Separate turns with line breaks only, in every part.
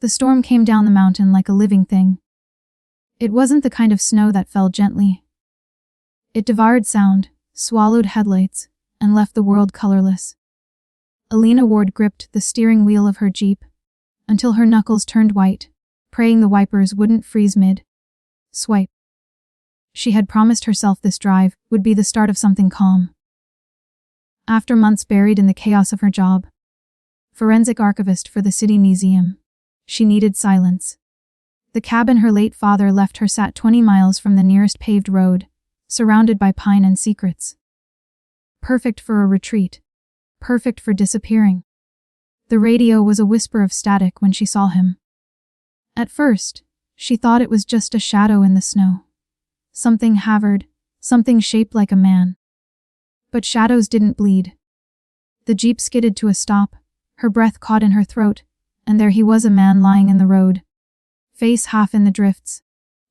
The storm came down the mountain like a living thing. It wasn't the kind of snow that fell gently. It devoured sound, swallowed headlights, and left the world colorless. Elena Ward gripped the steering wheel of her Jeep until her knuckles turned white, praying the wipers wouldn't freeze mid-swipe. She had promised herself this drive would be the start of something calm. After months buried in the chaos of her job, forensic archivist for the city museum, she needed silence. The cabin her late father left her sat 20 miles from the nearest paved road, surrounded by pine and secrets. Perfect for a retreat. Perfect for disappearing. The radio was a whisper of static when she saw him. At first, she thought it was just a shadow in the snow. Something hovered, something shaped like a man. But shadows didn't bleed. The Jeep skidded to a stop, her breath caught in her throat, and there he was, a man lying in the road. Face half in the drifts.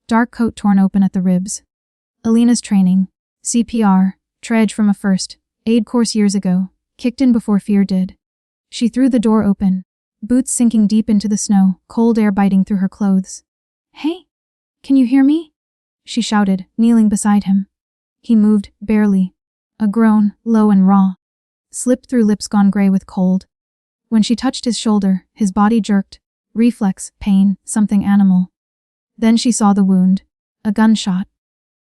Dark coat torn open at the ribs. Elena's training, CPR, trudge from a first aid course years ago, kicked in before fear did. She threw the door open, boots sinking deep into the snow, cold air biting through her clothes. "Hey, can you hear me?" she shouted, kneeling beside him. He moved, barely. A groan, low and raw, slipped through lips gone gray with cold. When she touched his shoulder, his body jerked. Reflex, pain, something animal. Then she saw the wound. A gunshot.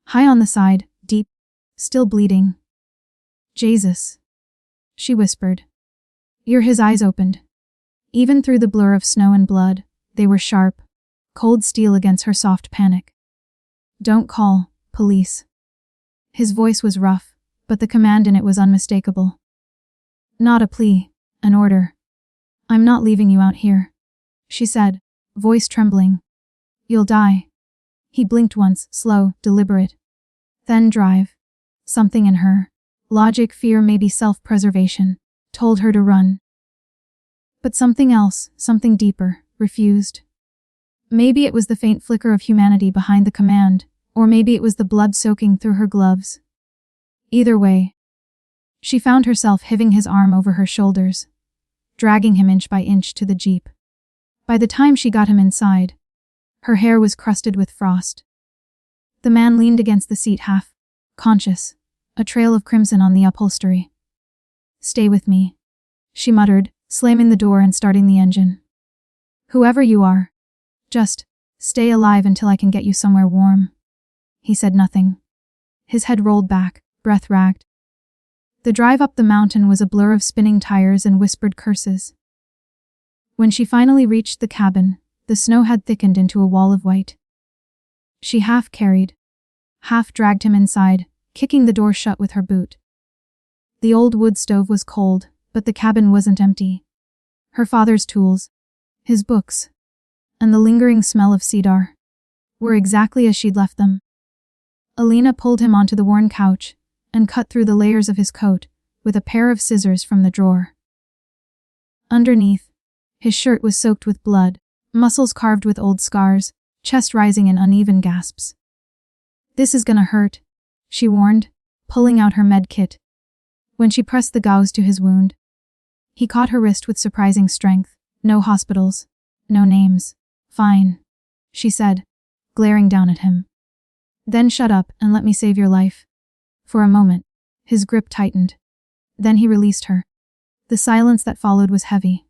High on the side, deep, still bleeding. "Jesus," she whispered. His eyes opened. Even through the blur of snow and blood, they were sharp, cold steel against her soft panic. "Don't call police." His voice was rough, but the command in it was unmistakable. Not a plea, an order. "I'm not leaving you out here," she said, voice trembling. "You'll die." He blinked once, slow, deliberate. Then drive. Something in her, logic, fear, maybe self-preservation, told her to run. But something else, something deeper, refused. Maybe it was the faint flicker of humanity behind the command, or maybe it was the blood soaking through her gloves. Either way, she found herself heaving his arm over her shoulders, dragging him inch by inch to the Jeep. By the time she got him inside, her hair was crusted with frost. The man leaned against the seat, half conscious, a trail of crimson on the upholstery. "Stay with me," she muttered, slamming the door and starting the engine. "Whoever you are, just stay alive until I can get you somewhere warm." He said nothing. His head rolled back, breath ragged. The drive up the mountain was a blur of spinning tires and whispered curses. When she finally reached the cabin, the snow had thickened into a wall of white. She half carried, half dragged him inside, kicking the door shut with her boot. The old wood stove was cold, but the cabin wasn't empty. Her father's tools, his books, and the lingering smell of cedar were exactly as she'd left them. Elena pulled him onto the worn couch and cut through the layers of his coat with a pair of scissors from the drawer. Underneath, his shirt was soaked with blood, muscles carved with old scars, chest rising in uneven gasps. "This is gonna hurt," she warned, pulling out her med kit. When she pressed the gauze to his wound, he caught her wrist with surprising strength. "No hospitals, no names." "Fine," she said, glaring down at him. "Then shut up and let me save your life." For a moment, his grip tightened. Then he released her. The silence that followed was heavy.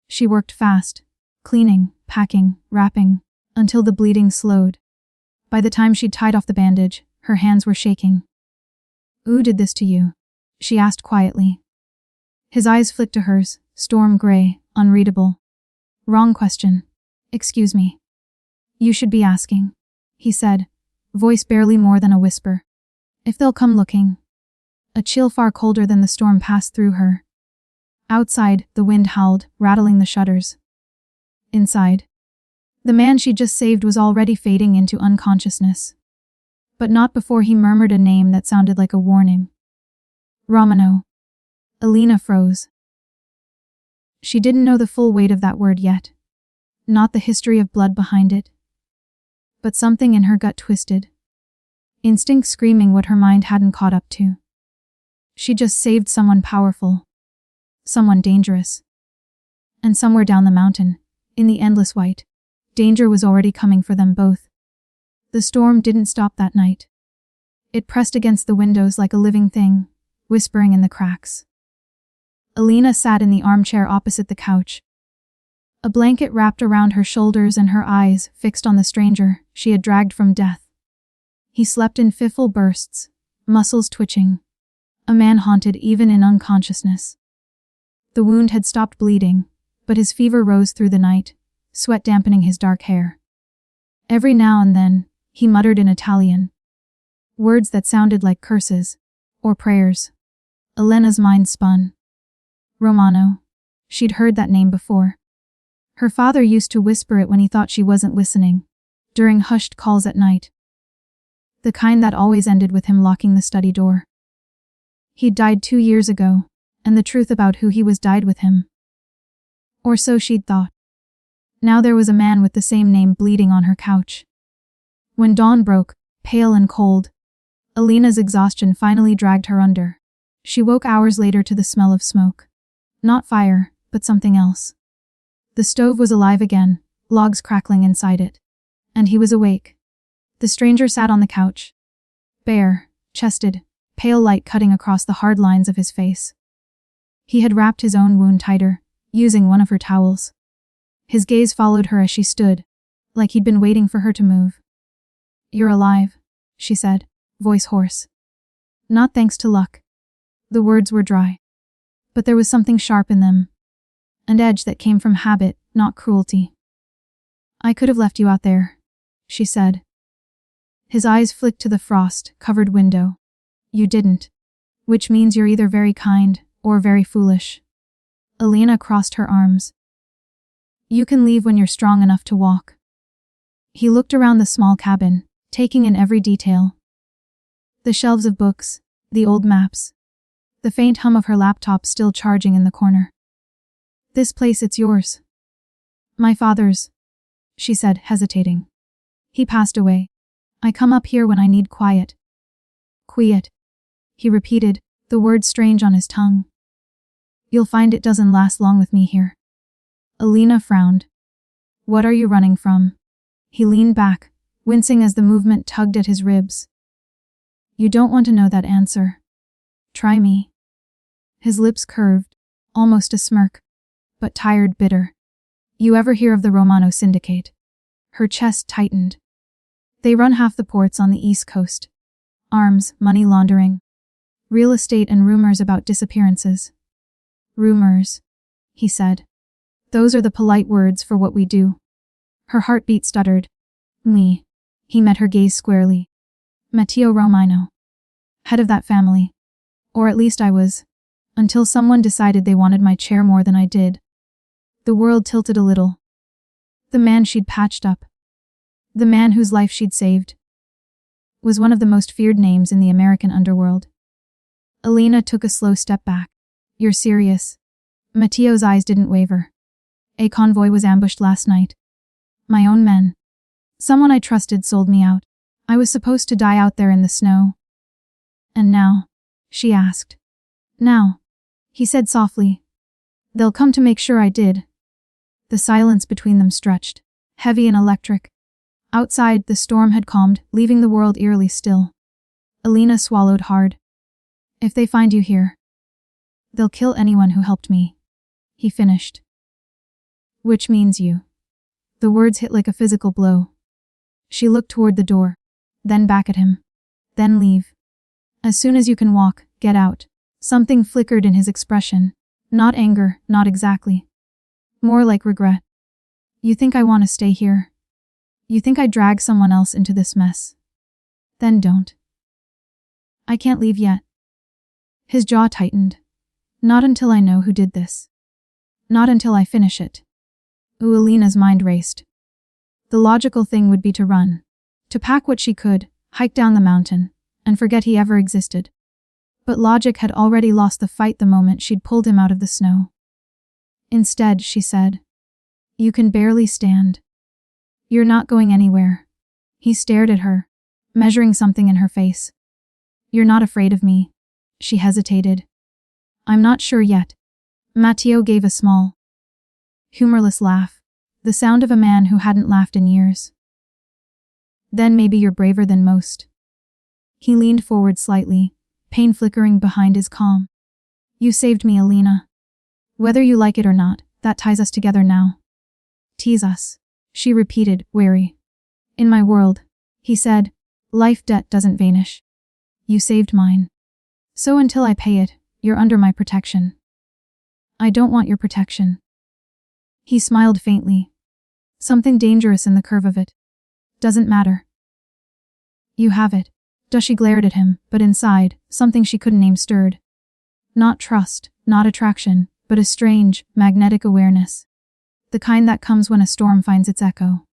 She worked fast, cleaning, packing, wrapping, until the bleeding slowed. By the time she'd tied off the bandage, her hands were shaking. "Who did this to you?" she asked quietly. His eyes flicked to hers, storm gray, unreadable. "Wrong question. Excuse me." "You should be asking," he said, voice barely more than a whisper. "If they'll come looking." A chill far colder than the storm passed through her. Outside, the wind howled, rattling the shutters. Inside, the man she just saved was already fading into unconsciousness. But not before he murmured a name that sounded like a warning. "Romano." Elena froze. She didn't know the full weight of that word yet. Not the history of blood behind it. But something in her gut twisted. Instinct screaming what her mind hadn't caught up to. She just saved someone powerful. Someone dangerous. And somewhere down the mountain, In the endless white, danger was already coming for them both. The storm didn't stop that night. It pressed against the windows like a living thing, whispering in the cracks. Elena sat in the armchair opposite the couch. A blanket wrapped around her shoulders and her eyes fixed on the stranger she had dragged from death. He slept in fitful bursts, muscles twitching. A man haunted even in unconsciousness. The wound had stopped bleeding, but his fever rose through the night, sweat dampening his dark hair. Every now and then, he muttered in Italian. Words that sounded like curses, or prayers. Elena's mind spun. Romano. She'd heard that name before. Her father used to whisper it when he thought she wasn't listening, during hushed calls at night. The kind that always ended with him locking the study door. He'd died 2 years ago, and the truth about who he was died with him. Or so she'd thought. Now there was a man with the same name bleeding on her couch. When dawn broke, pale and cold, Elena's exhaustion finally dragged her under. She woke hours later to the smell of smoke. Not fire, but something else. The stove was alive again, logs crackling inside it. And he was awake. The stranger sat on the couch. Bare, chested, pale light cutting across the hard lines of his face. He had wrapped his own wound tighter, using one of her towels. His gaze followed her as she stood, like he'd been waiting for her to move. You're alive, she said, voice hoarse. Not thanks to luck. The words were dry. But there was something sharp in them. An edge that came from habit, not cruelty. I could have left you out there, she said. His eyes flicked to the frost-covered window. You didn't. Which means you're either very kind, or very foolish. Elena crossed her arms. You can leave when you're strong enough to walk. He looked around the small cabin, taking in every detail. The shelves of books, the old maps. The faint hum of her laptop still charging in the corner. This place, it's yours. My father's, she said, hesitating. He passed away. I come up here when I need quiet. Quiet, he repeated, the word strange on his tongue. You'll find it doesn't last long with me here. Elena frowned. What are you running from? He leaned back, wincing as the movement tugged at his ribs. You don't want to know that answer. Try me. His lips curved, almost a smirk, but tired, bitter. You ever hear of the Romano Syndicate? Her chest tightened. They run half the ports on the East Coast. Arms, money laundering, real estate, and rumors about disappearances. Rumors, he said. Those are the polite words for what we do. Her heartbeat stuttered. Me. He met her gaze squarely. Matteo Romano. Head of that family. Or at least I was. Until someone decided they wanted my chair more than I did. The world tilted a little. The man she'd patched up. The man whose life she'd saved. Was one of the most feared names in the American underworld. Elena took a slow step back. You're serious? Matteo's eyes didn't waver. A convoy was ambushed last night. My own men. Someone I trusted sold me out. I was supposed to die out there in the snow. And now? She asked. Now? He said softly. They'll come to make sure I did. The silence between them stretched, heavy and electric. Outside, the storm had calmed, leaving the world eerily still. Elena swallowed hard. If they find you here, they'll kill anyone who helped me. He finished. Which means you. The words hit like a physical blow. She looked toward the door, then back at him. Then leave. As soon as you can walk, get out. Something flickered in his expression. Not anger, not exactly. More like regret. You think I want to stay here? You think I drag someone else into this mess? Then don't. I can't leave yet. His jaw tightened. Not until I know who did this. Not until I finish it. Elena's mind raced. The logical thing would be to run. To pack what she could, hike down the mountain, and forget he ever existed. But logic had already lost the fight the moment she'd pulled him out of the snow. Instead, she said, you can barely stand. You're not going anywhere. He stared at her, measuring something in her face. You're not afraid of me. She hesitated. I'm not sure yet. Matteo gave a small, humorless laugh, the sound of a man who hadn't laughed in years. Then maybe you're braver than most. He leaned forward slightly, pain flickering behind his calm. You saved me, Elena. Whether you like it or not, that ties us together now. Tease us, she repeated, wary. In my world, he said, life debt doesn't vanish. You saved mine. So until I pay it, you're under my protection. I don't want your protection. He smiled faintly. Something dangerous in the curve of it. Doesn't matter. You have it. She glared at him, but inside, something she couldn't name stirred. Not trust, not attraction, but a strange, magnetic awareness. The kind that comes when a storm finds its echo.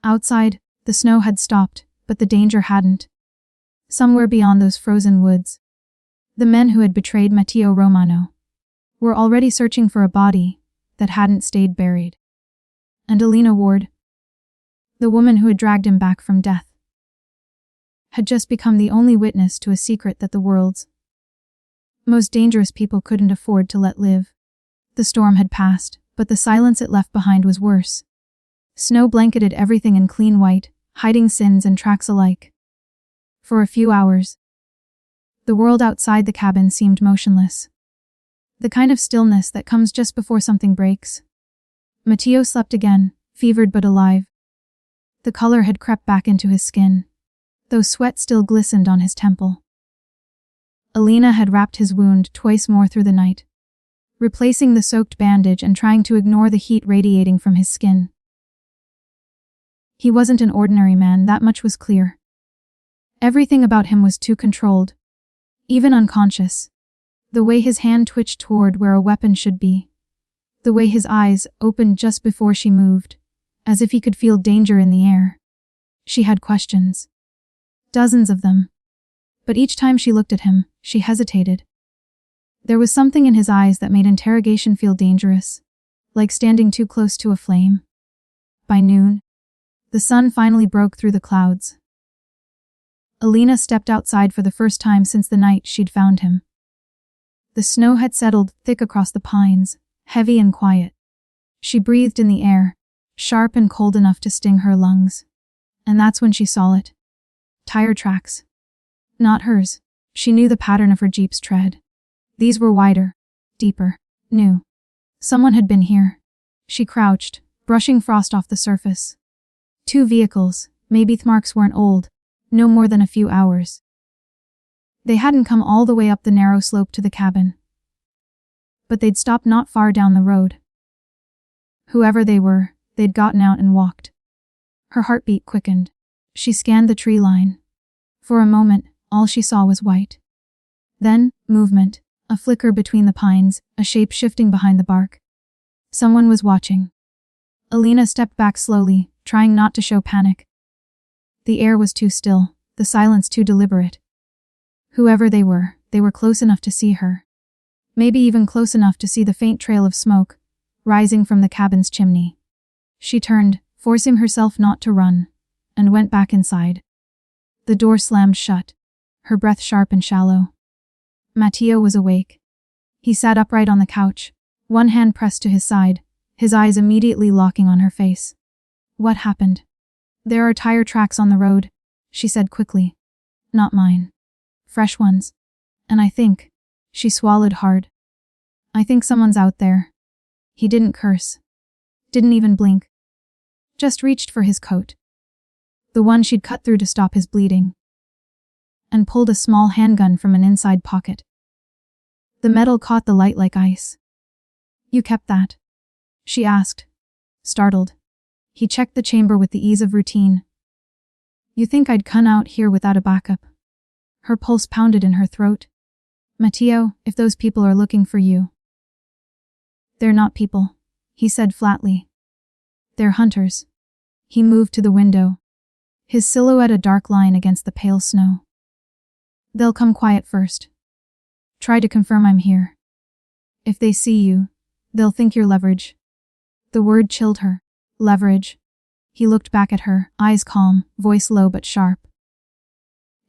Outside, the snow had stopped, but the danger hadn't. Somewhere beyond those frozen woods, the men who had betrayed Matteo Romano were already searching for a body that hadn't stayed buried. And Elena Ward, the woman who had dragged him back from death, had just become the only witness to a secret that the world's most dangerous people couldn't afford to let live. The storm had passed, but the silence it left behind was worse. Snow blanketed everything in clean white, hiding sins and tracks alike. For a few hours, the world outside the cabin seemed motionless. The kind of stillness that comes just before something breaks. Matteo slept again, fevered but alive. The color had crept back into his skin, though sweat still glistened on his temple. Elena had wrapped his wound twice more through the night, replacing the soaked bandage and trying to ignore the heat radiating from his skin. He wasn't an ordinary man, that much was clear. Everything about him was too controlled, even unconscious. The way his hand twitched toward where a weapon should be. The way his eyes opened just before she moved, as if he could feel danger in the air. She had questions. Dozens of them. But each time she looked at him, she hesitated. There was something in his eyes that made interrogation feel dangerous, like standing too close to a flame. By noon, the sun finally broke through the clouds. Elena stepped outside for the first time since the night she'd found him. The snow had settled thick across the pines, heavy and quiet. She breathed in the air, sharp and cold enough to sting her lungs. And that's when she saw it. Tire tracks. Not hers. She knew the pattern of her Jeep's tread. These were wider, deeper, new. Someone had been here. She crouched, brushing frost off the surface. 2 vehicles, maybe the marks weren't old, no more than a few hours. They hadn't come all the way up the narrow slope to the cabin. But they'd stopped not far down the road. Whoever they were, they'd gotten out and walked. Her heartbeat quickened. She scanned the tree line. For a moment, all she saw was white. Then, movement, a flicker between the pines, a shape shifting behind the bark. Someone was watching. Elena stepped back slowly, trying not to show panic. The air was too still, the silence too deliberate. Whoever they were close enough to see her. Maybe even close enough to see the faint trail of smoke, rising from the cabin's chimney. She turned, forcing herself not to run, and went back inside. The door slammed shut, her breath sharp and shallow. Matteo was awake. He sat upright on the couch, one hand pressed to his side, his eyes immediately locking on her face. What happened? There are tire tracks on the road, she said quickly. Not mine. Fresh ones. And I think, she swallowed hard. I think someone's out there. He didn't curse. Didn't even blink. Just reached for his coat. The one she'd cut through to stop his bleeding. And pulled a small handgun from an inside pocket. The metal caught the light like ice. You kept that? She asked, startled. He checked the chamber with the ease of routine. You think I'd come out here without a backup? Her pulse pounded in her throat. Matteo, if those people are looking for you. They're not people, he said flatly. They're hunters. He moved to the window, his silhouette a dark line against the pale snow. They'll come quiet first. Try to confirm I'm here. If they see you, they'll think you're leverage. The word chilled her. Leverage. He looked back at her, eyes calm, voice low but sharp.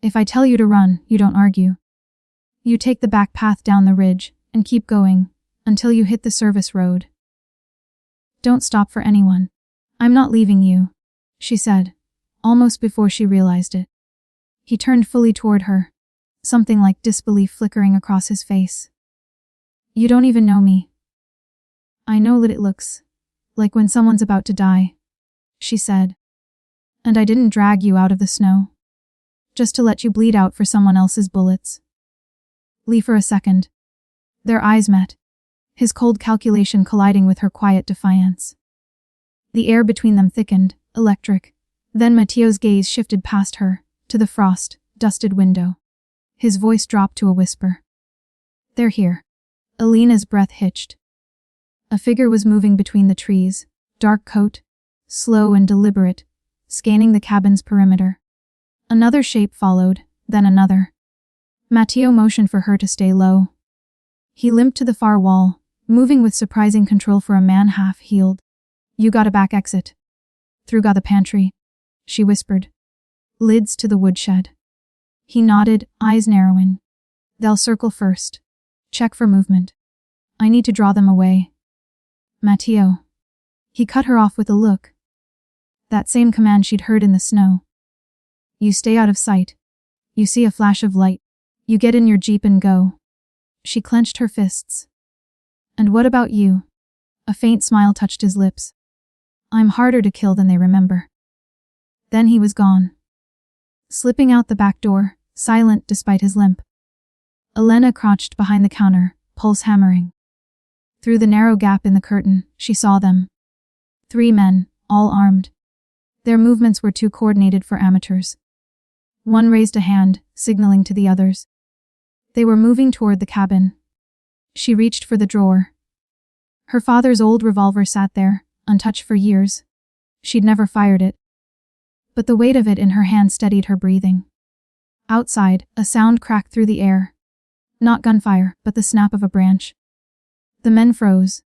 If I tell you to run, you don't argue. You take the back path down the ridge, and keep going, until you hit the service road. Don't stop for anyone. I'm not leaving you, she said, almost before she realized it. He turned fully toward her, something like disbelief flickering across his face. You don't even know me. I know what it looks like when someone's about to die, she said. And I didn't drag you out of the snow just to let you bleed out for someone else's bullets. Leave for a second. Their eyes met, his cold calculation colliding with her quiet defiance. The air between them thickened, electric. Then Matteo's gaze shifted past her, to the frost-dusted window. His voice dropped to a whisper. They're here. Elena's breath hitched. A figure was moving between the trees, dark coat, slow and deliberate, scanning the cabin's perimeter. Another shape followed, then another. Matteo motioned for her to stay low. He limped to the far wall, moving with surprising control for a man half-healed. You got a back exit. Through the pantry, she whispered. Lids to the woodshed. He nodded, eyes narrowing. They'll circle first. Check for movement. I need to draw them away. Matteo. He cut her off with a look. That same command she'd heard in the snow. You stay out of sight. You see a flash of light. You get in your jeep and go. She clenched her fists. And what about you? A faint smile touched his lips. I'm harder to kill than they remember. Then he was gone. Slipping out the back door, silent despite his limp. Elena crouched behind the counter, pulse hammering. Through the narrow gap in the curtain, she saw them. 3 men, all armed. Their movements were too coordinated for amateurs. One raised a hand, signaling to the others. They were moving toward the cabin. She reached for the drawer. Her father's old revolver sat there, untouched for years. She'd never fired it. But the weight of it in her hand steadied her breathing. Outside, a sound cracked through the air. Not gunfire, but the snap of a branch. The men froze.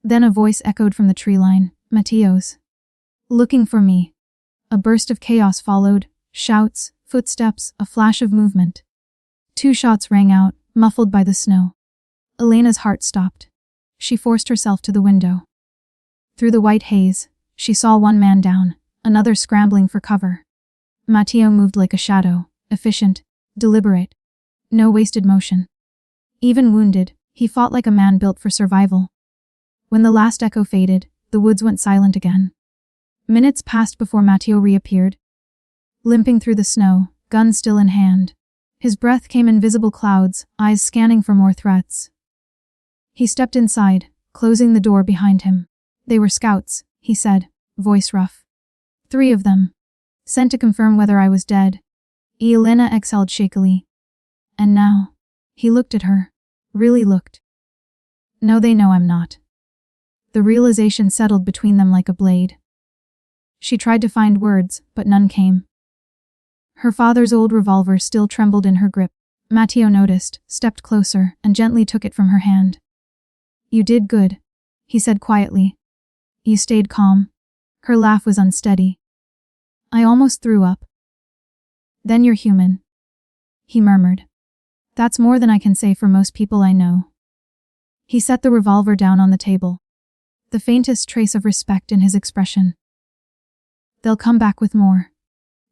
Then a voice echoed from the tree line, Matteo's. Looking for me. A burst of chaos followed, shouts, footsteps, a flash of movement. 2 shots rang out, muffled by the snow. Elena's heart stopped. She forced herself to the window. Through the white haze, she saw one man down, another scrambling for cover. Matteo moved like a shadow, efficient, deliberate. No wasted motion. Even wounded, he fought like a man built for survival. When the last echo faded, the woods went silent again. Minutes passed before Matteo reappeared. Limping through the snow, gun still in hand. His breath came in visible clouds, eyes scanning for more threats. He stepped inside, closing the door behind him. They were scouts, he said, voice rough. 3 of them. Sent to confirm whether I was dead. Elena exhaled shakily. And now. He looked at her. Really looked. No, they know I'm not. The realization settled between them like a blade. She tried to find words, but none came. Her father's old revolver still trembled in her grip. Matteo noticed, stepped closer, and gently took it from her hand. You did good, he said quietly. You stayed calm. Her laugh was unsteady. I almost threw up. Then you're human, he murmured. That's more than I can say for most people I know. He set the revolver down on the table. The faintest trace of respect in his expression. They'll come back with more.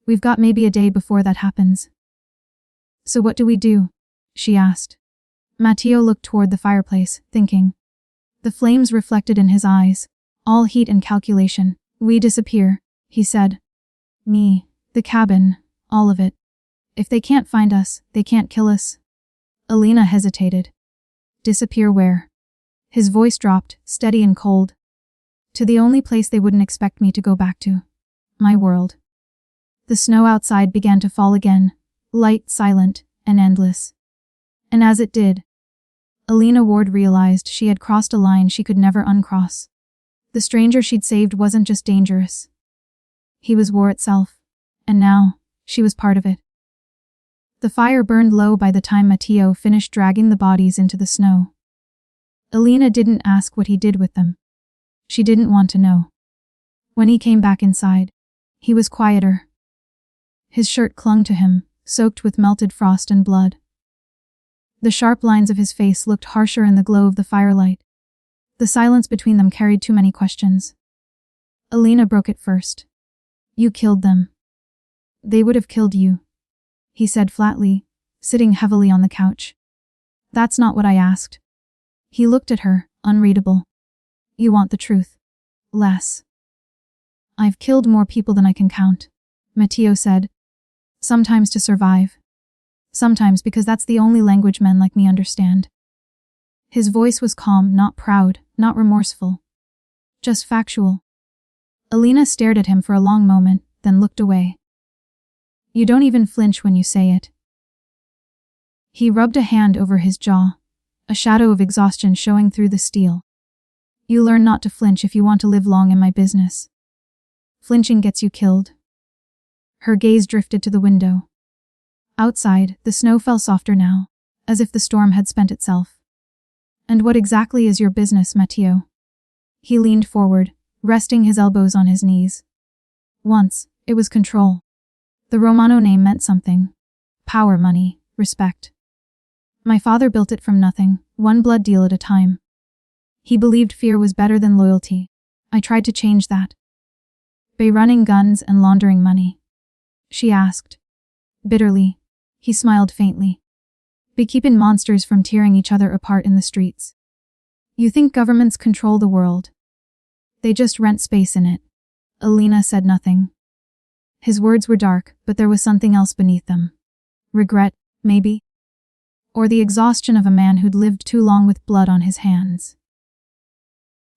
We've got maybe a day before that happens. So what do we do? She asked. Matteo looked toward the fireplace, thinking. The flames reflected in his eyes, all heat and calculation. We disappear, he said. Me, the cabin, all of it. If they can't find us, they can't kill us. Elena hesitated. Disappear where? His voice dropped, steady and cold. To the only place they wouldn't expect me to go back to. My world. The snow outside began to fall again, light, silent, and endless. And as it did, Elena Ward realized she had crossed a line she could never uncross. The stranger she'd saved wasn't just dangerous. He was war itself, and now, she was part of it. The fire burned low by the time Matteo finished dragging the bodies into the snow. Elena didn't ask what he did with them. She didn't want to know. When he came back inside, he was quieter. His shirt clung to him, soaked with melted frost and blood. The sharp lines of his face looked harsher in the glow of the firelight. The silence between them carried too many questions. Elena broke it first. You killed them. They would have killed you, he said flatly, sitting heavily on the couch. That's not what I asked. He looked at her, unreadable. You want the truth. Less. I've killed more people than I can count, Matteo said. Sometimes to survive. Sometimes because that's the only language men like me understand. His voice was calm, not proud, not remorseful. Just factual. Elena stared at him for a long moment, then looked away. You don't even flinch when you say it. He rubbed a hand over his jaw, a shadow of exhaustion showing through the steel. You learn not to flinch if you want to live long in my business. Flinching gets you killed. Her gaze drifted to the window. Outside, the snow fell softer now, as if the storm had spent itself. And what exactly is your business, Matteo? He leaned forward, resting his elbows on his knees. Once, it was control. The Romano name meant something. Power, money, respect. My father built it from nothing, one blood deal at a time. He believed fear was better than loyalty. I tried to change that. By running guns and laundering money. She asked. Bitterly. He smiled faintly. By keeping monsters from tearing each other apart in the streets. You think governments control the world? They just rent space in it. Elena said nothing. His words were dark, but there was something else beneath them. Regret, maybe? Or the exhaustion of a man who'd lived too long with blood on his hands.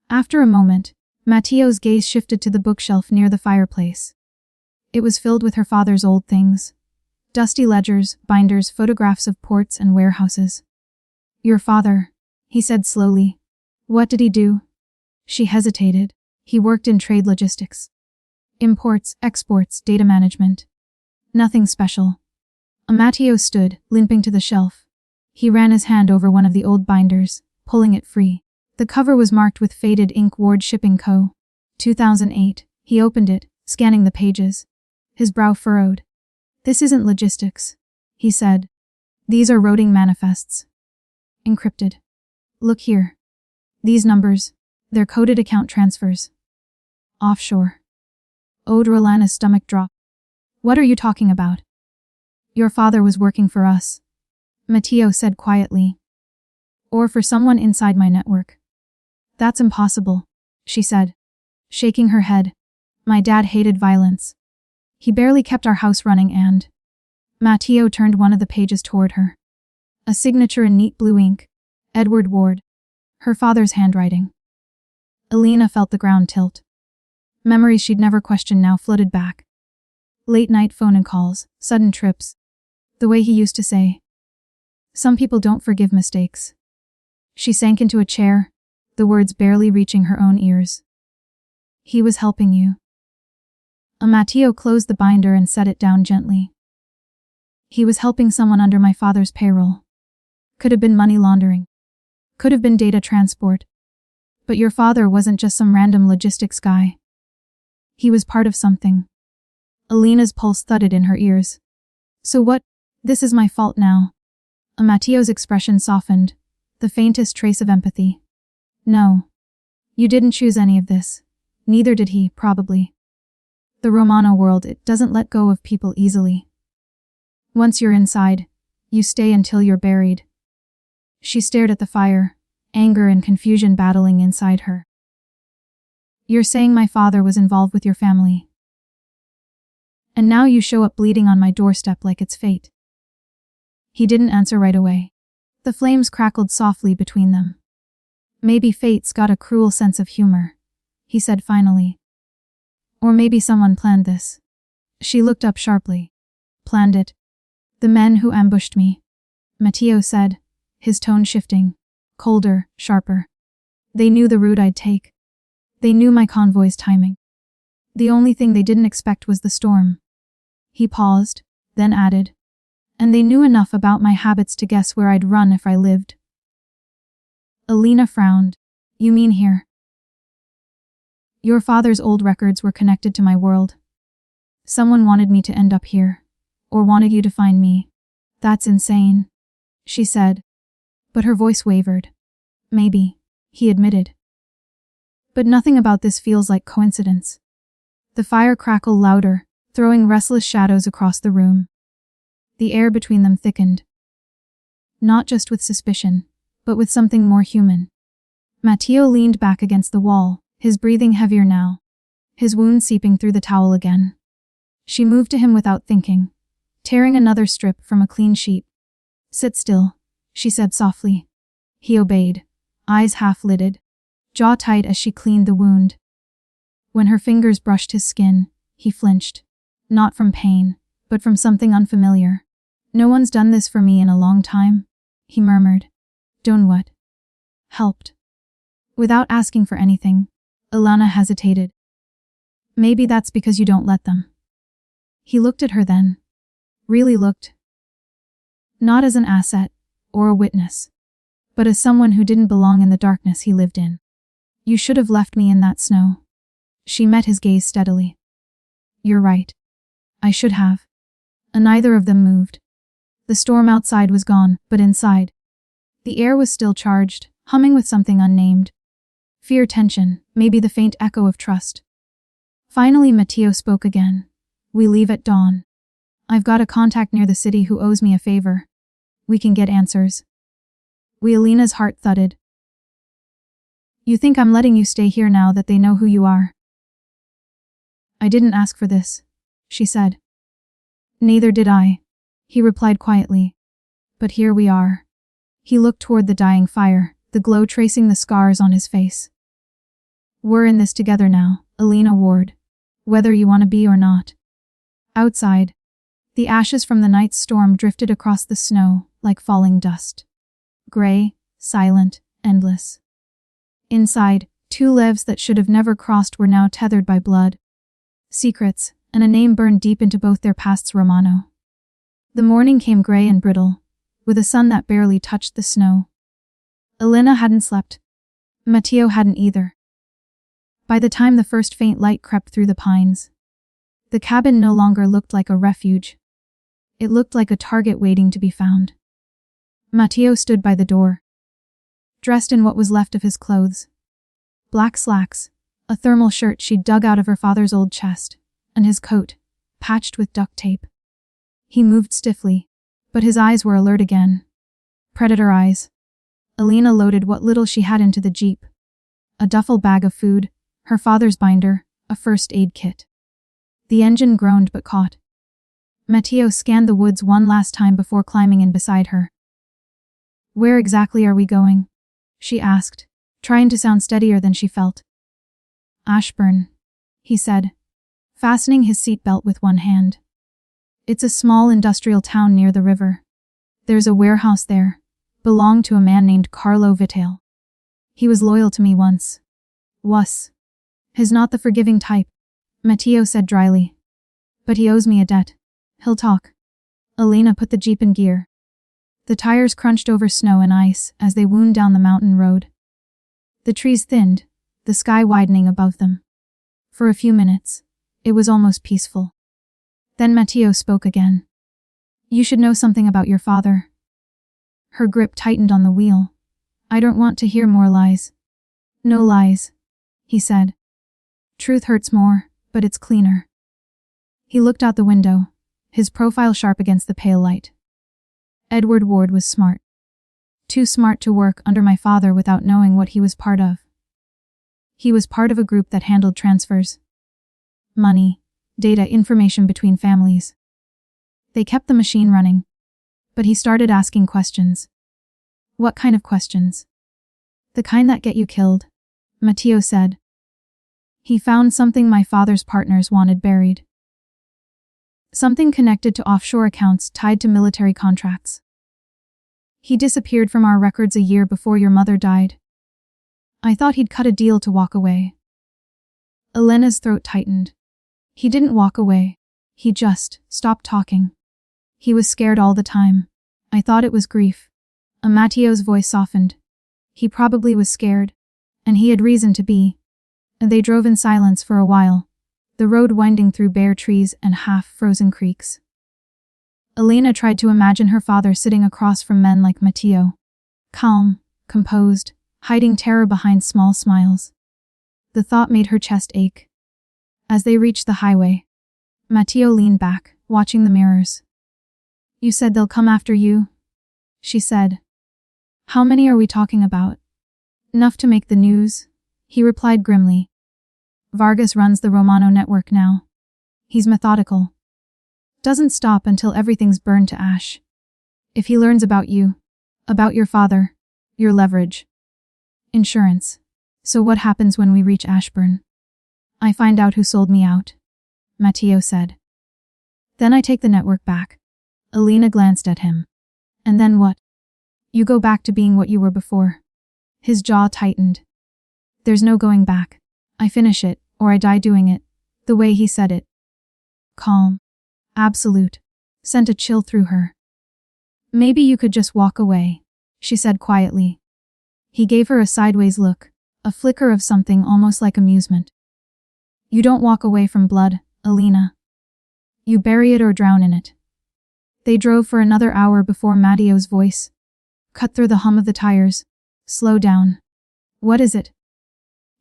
After a moment, Matteo's gaze shifted to the bookshelf near the fireplace. It was filled with her father's old things. Dusty ledgers, binders, photographs of ports and warehouses. Your father, he said slowly. What did he do? She hesitated. He worked in trade logistics. Imports, exports, data management. Nothing special. Matteo stood, limping to the shelf. He ran his hand over one of the old binders, pulling it free. The cover was marked with faded ink Ward Shipping Co. 2008. He opened it, scanning the pages. His brow furrowed. This isn't logistics, he said. These are routing manifests. Encrypted. Look here. These numbers, they're coded account transfers. Offshore. Ode Rolana's stomach dropped. What are you talking about? Your father was working for us, Matteo said quietly. Or for someone inside my network. That's impossible, she said, shaking her head. My dad hated violence. He barely kept our house running and… Matteo turned one of the pages toward her. A signature in neat blue ink. Edward Ward. Her father's handwriting. Elena felt the ground tilt. Memories she'd never questioned now flooded back. Late-night phone calls, sudden trips. The way he used to say, some people don't forgive mistakes. She sank into a chair, the words barely reaching her own ears. He was helping you. Matteo closed the binder and set it down gently. He was helping someone under my father's payroll. Could have been money laundering. Could have been data transport. But your father wasn't just some random logistics guy. He was part of something. Elena's pulse thudded in her ears. So what? This is my fault now. Matteo's expression softened, the faintest trace of empathy. No. You didn't choose any of this. Neither did he, probably. The Romano world, it doesn't let go of people easily. Once you're inside, you stay until you're buried. She stared at the fire, anger and confusion battling inside her. You're saying my father was involved with your family. And now you show up bleeding on my doorstep like it's fate. He didn't answer right away. The flames crackled softly between them. Maybe fate's got a cruel sense of humor, he said finally. Or maybe someone planned this. She looked up sharply. Planned it. The men who ambushed me, Matteo said, his tone shifting, colder, sharper. They knew the route I'd take. They knew my convoy's timing. The only thing they didn't expect was the storm. He paused, then added. And they knew enough about my habits to guess where I'd run if I lived. Elena frowned. You mean here? Your father's old records were connected to my world. Someone wanted me to end up here. Or wanted you to find me. That's insane, she said. But her voice wavered. Maybe, he admitted. But nothing about this feels like coincidence. The fire crackled louder, throwing restless shadows across the room. The air between them thickened. Not just with suspicion, but with something more human. Matteo leaned back against the wall, his breathing heavier now, his wound seeping through the towel again. She moved to him without thinking, tearing another strip from a clean sheet. "Sit still," she said softly. He obeyed, eyes half-lidded, jaw tight as she cleaned the wound. When her fingers brushed his skin, he flinched. Not from pain, but from something unfamiliar. "No one's done this for me in a long time," he murmured. "Done what?" "Helped." Without asking for anything, Elena hesitated. "Maybe that's because you don't let them." He looked at her then. Really looked. Not as an asset, or a witness, but as someone who didn't belong in the darkness he lived in. "You should have left me in that snow." She met his gaze steadily. "You're right. I should have." And neither of them moved. The storm outside was gone, but inside, the air was still charged, humming with something unnamed. Fear, tension, maybe the faint echo of trust. Finally Matteo spoke again. "We leave at dawn. I've got a contact near the city who owes me a favor. We can get answers." Elena's heart thudded. "You think I'm letting you stay here now that they know who you are?" "I didn't ask for this," she said. "Neither did I," he replied quietly. "But here we are." He looked toward the dying fire, the glow tracing the scars on his face. "We're in this together now, Elena Ward. Whether you want to be or not." Outside, the ashes from the night's storm drifted across the snow like falling dust. Gray, silent, endless. Inside, two lives that should have never crossed were now tethered by blood. Secrets, and a name burned deep into both their pasts. Romano. The morning came gray and brittle, with a sun that barely touched the snow. Elena hadn't slept. Matteo hadn't either. By the time the first faint light crept through the pines, the cabin no longer looked like a refuge. It looked like a target waiting to be found. Matteo stood by the door, dressed in what was left of his clothes. Black slacks, a thermal shirt she'd dug out of her father's old chest, and his coat, patched with duct tape. He moved stiffly, but his eyes were alert again. Predator eyes. Elena loaded what little she had into the jeep. A duffel bag of food, her father's binder, a first aid kit. The engine groaned but caught. Matteo scanned the woods one last time before climbing in beside her. "Where exactly are we going?" she asked, trying to sound steadier than she felt. "Ashbourne," he said, fastening his seatbelt with one hand. "It's a small industrial town near the river. There's a warehouse there, belonged to a man named Carlo Betrayal. He was loyal to me once. Was. He's not the forgiving type," Matteo said dryly. "But he owes me a debt. He'll talk." Elena put the jeep in gear. The tires crunched over snow and ice as they wound down the mountain road. The trees thinned, the sky widening above them. For a few minutes, it was almost peaceful. Then Matteo spoke again. "You should know something about your father." Her grip tightened on the wheel. "I don't want to hear more lies." "No lies," he said. "Truth hurts more, but it's cleaner." He looked out the window, his profile sharp against the pale light. "Edward Ward was smart. Too smart to work under my father without knowing what he was part of. He was part of a group that handled transfers. Money, data, information between families. They kept the machine running. But he started asking questions." "What kind of questions?" "The kind that get you killed," Matteo said. "He found something my father's partners wanted buried. Something connected to offshore accounts tied to military contracts. He disappeared from our records a year before your mother died. I thought he'd cut a deal to walk away." Elena's throat tightened. He didn't walk away. He just stopped talking. "He was scared all the time. I thought it was grief." Matteo's voice softened. "He probably was scared. And he had reason to be." They drove in silence for a while, the road winding through bare trees and half-frozen creeks. Elena tried to imagine her father sitting across from men like Matteo. Calm, composed, hiding terror behind small smiles. The thought made her chest ache. As they reached the highway, Matteo leaned back, watching the mirrors. You said they'll come after you? She said. How many are we talking about? Enough to make the news, he replied grimly. Vargas runs the Romano network now. He's methodical. Doesn't stop until everything's burned to ash. If he learns about you, about your father, your leverage, insurance. So what happens when we reach Ashbourne? I find out who sold me out, Matteo said. Then I take the network back. Elena glanced at him. And then what? You go back to being what you were before. His jaw tightened. There's no going back. I finish it, or I die doing it, the way he said it. Calm. Absolute. Sent a chill through her. Maybe you could just walk away, she said quietly. He gave her a sideways look, a flicker of something almost like amusement. You don't walk away from blood, Elena. You bury it or drown in it. They drove for another hour before Matteo's voice cut through the hum of the tires. Slow down. What is it?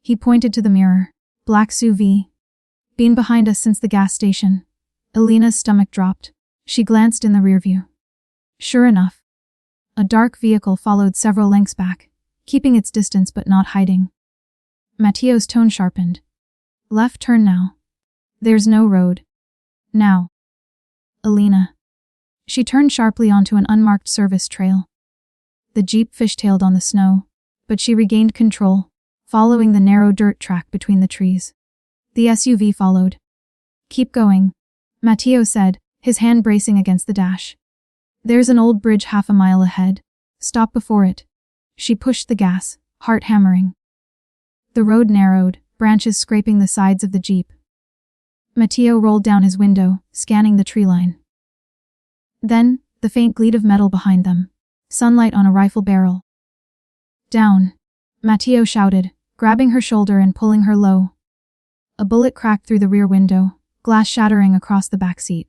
He pointed to the mirror. Black SUV. Been behind us since the gas station. Elena's stomach dropped. She glanced in the rearview. Sure enough, a dark vehicle followed several lengths back, keeping its distance but not hiding. Matteo's tone sharpened. Left turn now. There's no road. Now. Elena. She turned sharply onto an unmarked service trail. The jeep fishtailed on the snow, but she regained control, following the narrow dirt track between the trees. The SUV followed. Keep going, Matteo said, his hand bracing against the dash. There's an old bridge half a mile ahead. Stop before it. She pushed the gas, heart hammering. The road narrowed, branches scraping the sides of the jeep. Matteo rolled down his window, scanning the tree line. Then, the faint gleam of metal behind them. Sunlight on a rifle barrel. Down, Matteo shouted, grabbing her shoulder and pulling her low. A bullet cracked through the rear window, glass shattering across the back seat.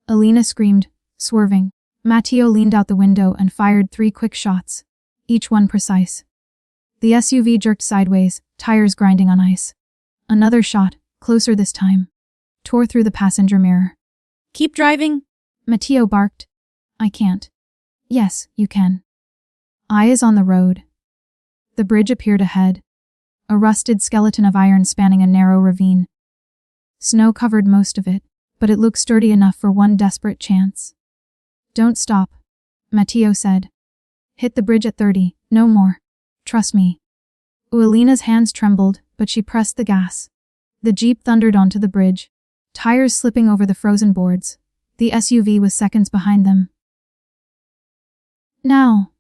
Elena screamed, swerving. Matteo leaned out the window and fired 3 quick shots, each one precise. The SUV jerked sideways, tires grinding on ice. Another shot, closer this time, tore through the passenger mirror. Keep driving, Matteo barked. I can't. Yes, you can. Eyes on the road. The bridge appeared ahead. A rusted skeleton of iron spanning a narrow ravine. Snow covered most of it, but it looked sturdy enough for one desperate chance. Don't stop, Matteo said. Hit the bridge at 30, no more. Trust me. Elena's hands trembled, but she pressed the gas. The jeep thundered onto the bridge, tires slipping over the frozen boards. The SUV was seconds behind them. Now,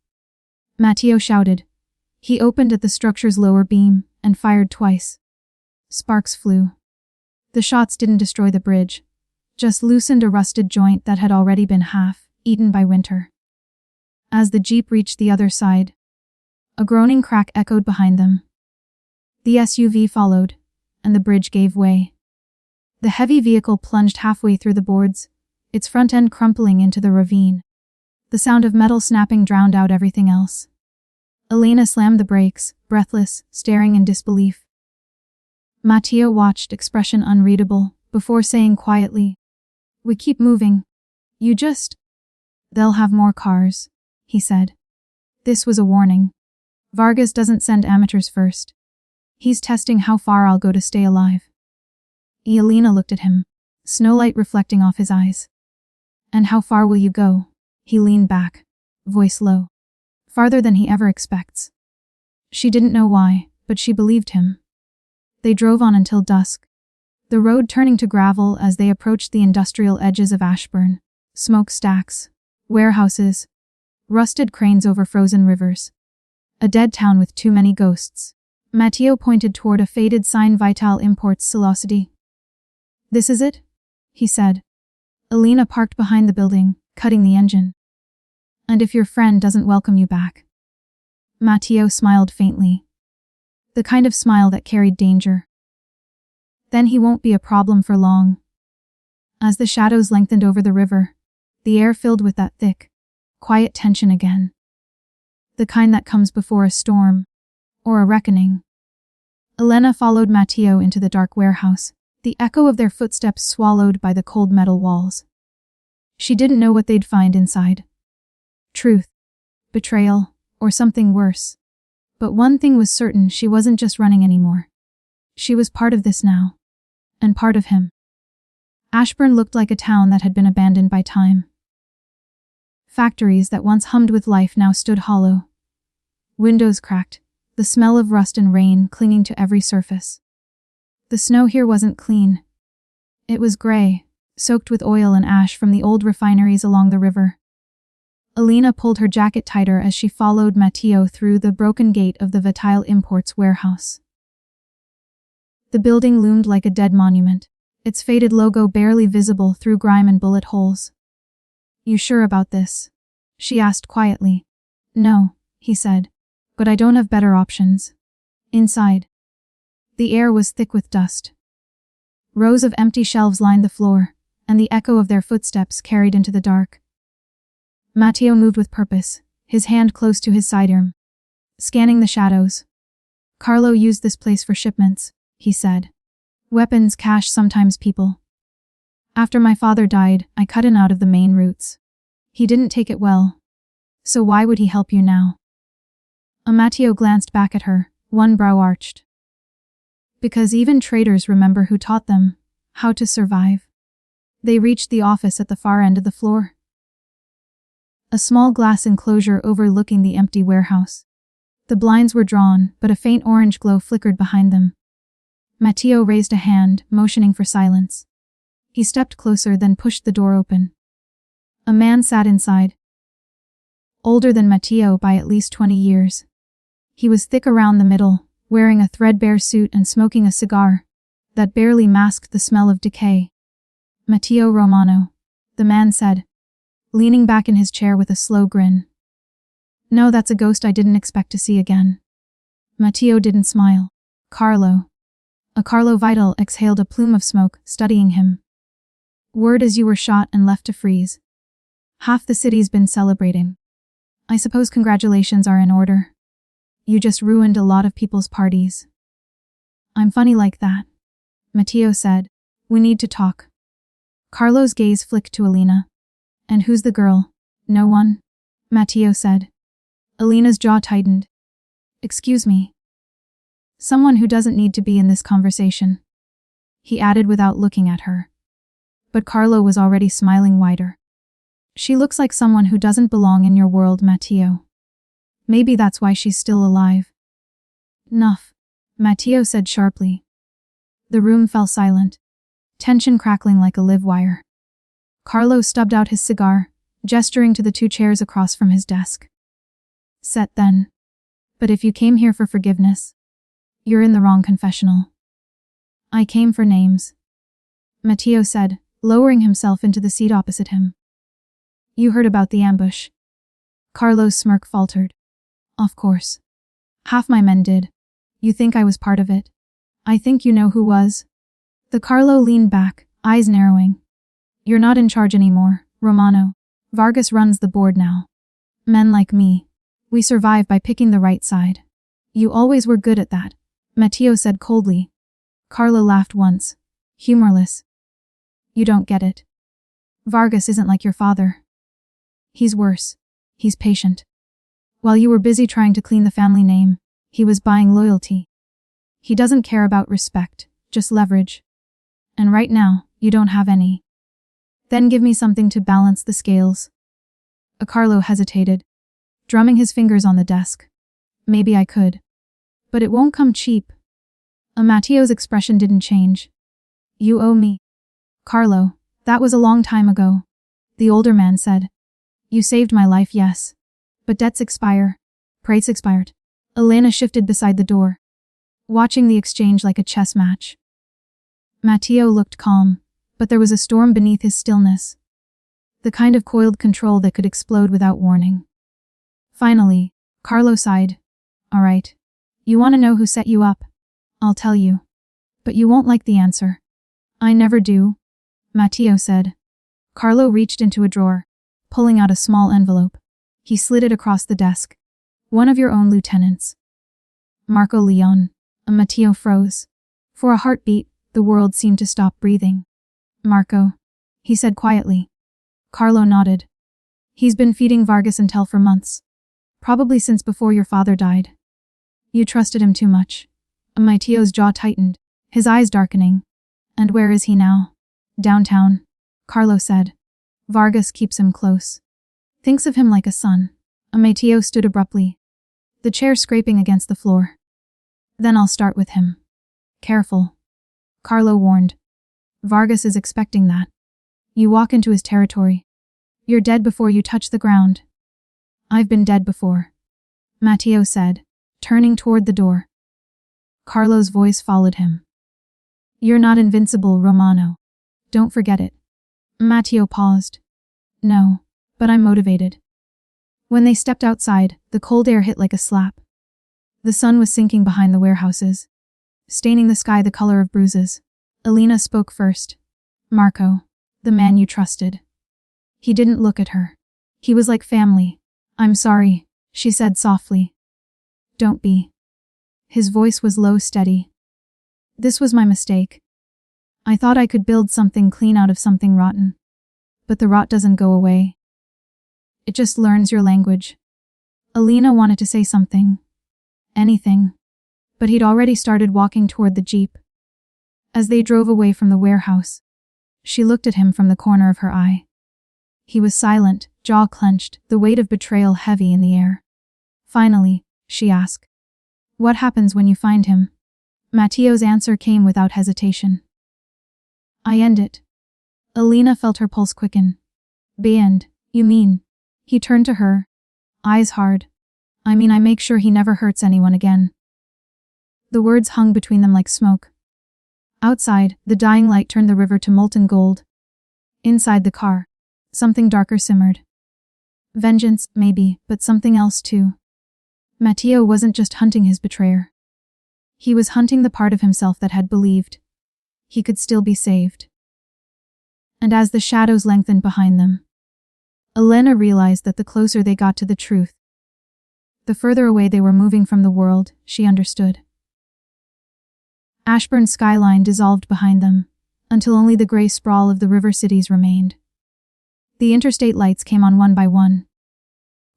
Matteo shouted. He opened at the structure's lower beam and fired twice. Sparks flew. The shots didn't destroy the bridge, just loosened a rusted joint that had already been half eaten by winter. As the jeep reached the other side, a groaning crack echoed behind them. The SUV followed, and the bridge gave way. The heavy vehicle plunged halfway through the boards, its front end crumpling into the ravine. The sound of metal snapping drowned out everything else. Elena slammed the brakes, breathless, staring in disbelief. Matteo watched, expression unreadable, before saying quietly, We keep moving. You just... They'll have more cars, he said. This was a warning. Vargas doesn't send amateurs first. He's testing how far I'll go to stay alive. Elena looked at him, snowlight reflecting off his eyes. And how far will you go? He leaned back, voice low. Farther than he ever expects. She didn't know why, but she believed him. They drove on until dusk, the road turning to gravel as they approached the industrial edges of Ashbourne. Smokestacks, warehouses, rusted cranes over frozen rivers. A dead town with too many ghosts. Matteo pointed toward a faded sign, Vital Imports Celosity. This is it? He said. Elena parked behind the building, cutting the engine. And if your friend doesn't welcome you back? Matteo smiled faintly. The kind of smile that carried danger. Then he won't be a problem for long. As the shadows lengthened over the river, the air filled with that thick, quiet tension again. The kind that comes before a storm, or a reckoning. Elena followed Matteo into the dark warehouse, the echo of their footsteps swallowed by the cold metal walls. She didn't know what they'd find inside. Truth, betrayal, or something worse. But one thing was certain, she wasn't just running anymore. She was part of this now. And part of him. Ashbourne looked like a town that had been abandoned by time. Factories that once hummed with life now stood hollow. Windows cracked, the smell of rust and rain clinging to every surface. The snow here wasn't clean. It was gray, soaked with oil and ash from the old refineries along the river. Elena pulled her jacket tighter as she followed Matteo through the broken gate of the Betrayal Imports warehouse. The building loomed like a dead monument, its faded logo barely visible through grime and bullet holes. "You sure about this?" she asked quietly. "No," he said, "but I don't have better options." Inside, the air was thick with dust. Rows of empty shelves lined the floor, and the echo of their footsteps carried into the dark. Matteo moved with purpose, his hand close to his sidearm, scanning the shadows. "Carlo used this place for shipments," he said. "Weapons, cash, sometimes people. After my father died, I cut in out of the main routes. He didn't take it well. So why would he help you now?" Matteo glanced back at her, one brow arched. "Because even traitors remember who taught them how to survive." They reached the office at the far end of the floor. A small glass enclosure overlooking the empty warehouse. The blinds were drawn, but a faint orange glow flickered behind them. Matteo raised a hand, motioning for silence. He stepped closer, then pushed the door open. A man sat inside. Older than Matteo by at least 20 years. He was thick around the middle, wearing a threadbare suit and smoking a cigar that barely masked the smell of decay. "Matteo Romano," the man said, leaning back in his chair with a slow grin. "No, that's a ghost I didn't expect to see again." Matteo didn't smile. "Carlo." Carlo Vital exhaled a plume of smoke, studying him. "Word is you were shot and left to freeze. Half the city's been celebrating. I suppose congratulations are in order. You just ruined a lot of people's parties." "I'm funny like that," Matteo said. "We need to talk." Carlo's gaze flicked to Elena. "And who's the girl?" "No one," Matteo said. Elena's jaw tightened. "Excuse me." "Someone who doesn't need to be in this conversation," he added without looking at her. But Carlo was already smiling wider. "She looks like someone who doesn't belong in your world, Matteo. Maybe that's why she's still alive." "Enough," Matteo said sharply. The room fell silent, tension crackling like a live wire. Carlo stubbed out his cigar, gesturing to the two chairs across from his desk. "Set then. But if you came here for forgiveness, you're in the wrong confessional." "I came for names," Matteo said, lowering himself into the seat opposite him. "You heard about the ambush?" Carlo's smirk faltered. "Of course. Half my men did. You think I was part of it? I think you know who was." The Carlo leaned back, eyes narrowing. "You're not in charge anymore, Romano. Vargas runs the board now. Men like me, we survive by picking the right side. You always were good at that," Matteo said coldly. Carlo laughed once, humorless. "You don't get it. Vargas isn't like your father. He's worse. He's patient. While you were busy trying to clean the family name, he was buying loyalty. He doesn't care about respect, just leverage. And right now, you don't have any. Then give me something to balance the scales." Carlo hesitated, drumming his fingers on the desk. "Maybe I could. But it won't come cheap." Matteo's expression didn't change. "You owe me." "Carlo, that was a long time ago," the older man said. "You saved my life, yes. But debts expire. Price expired." Elena shifted beside the door, watching the exchange like a chess match. Matteo looked calm, but there was a storm beneath his stillness. The kind of coiled control that could explode without warning. Finally, Carlo sighed. "All right. You want to know who set you up? I'll tell you. But you won't like the answer." "I never do," Matteo said. Carlo reached into a drawer, pulling out a small envelope. He slid it across the desk. "One of your own lieutenants." "Marco Leon." Matteo froze. For a heartbeat, The world seemed to stop breathing. Marco, he said quietly. Carlo nodded. He's been feeding Vargas Intel for months. Probably since before your father died. You trusted him too much. Matteo's jaw tightened, his eyes darkening. And where is he now? Downtown, Carlo said. Vargas keeps him close. Thinks of him like a son. Matteo stood abruptly, the chair scraping against the floor. Then I'll start with him. Careful, Carlo warned. Vargas is expecting that. You walk into his territory. You're dead before you touch the ground. I've been dead before, Matteo said, turning toward the door. Carlo's voice followed him. You're not invincible, Romano. Don't forget it. Matteo paused. No, but I'm motivated. When they stepped outside, the cold air hit like a slap. The sun was sinking behind the warehouses, staining the sky the color of bruises. Elena spoke first. Marco, the man you trusted. He didn't look at her. He was like family. I'm sorry, she said softly. Don't be. His voice was low, steady. This was my mistake. I thought I could build something clean out of something rotten. But the rot doesn't go away. It just learns your language. Elena wanted to say something. Anything. But he'd already started walking toward the jeep. As they drove away from the warehouse, she looked at him from the corner of her eye. He was silent, jaw clenched, the weight of betrayal heavy in the air. Finally, she asked, what happens when you find him? Matteo's answer came without hesitation. I end it. Elena felt her pulse quicken. End, you mean? He turned to her, eyes hard. I mean I make sure he never hurts anyone again. The words hung between them like smoke. Outside, the dying light turned the river to molten gold. Inside the car, something darker simmered. Vengeance, maybe, but something else too. Matteo wasn't just hunting his betrayer. He was hunting the part of himself that had believed he could still be saved. And as the shadows lengthened behind them, Elena realized that the closer they got to the truth, the further away they were moving from the world she understood. Ashbourne's skyline dissolved behind them, until only the gray sprawl of the river cities remained. The interstate lights came on one by one,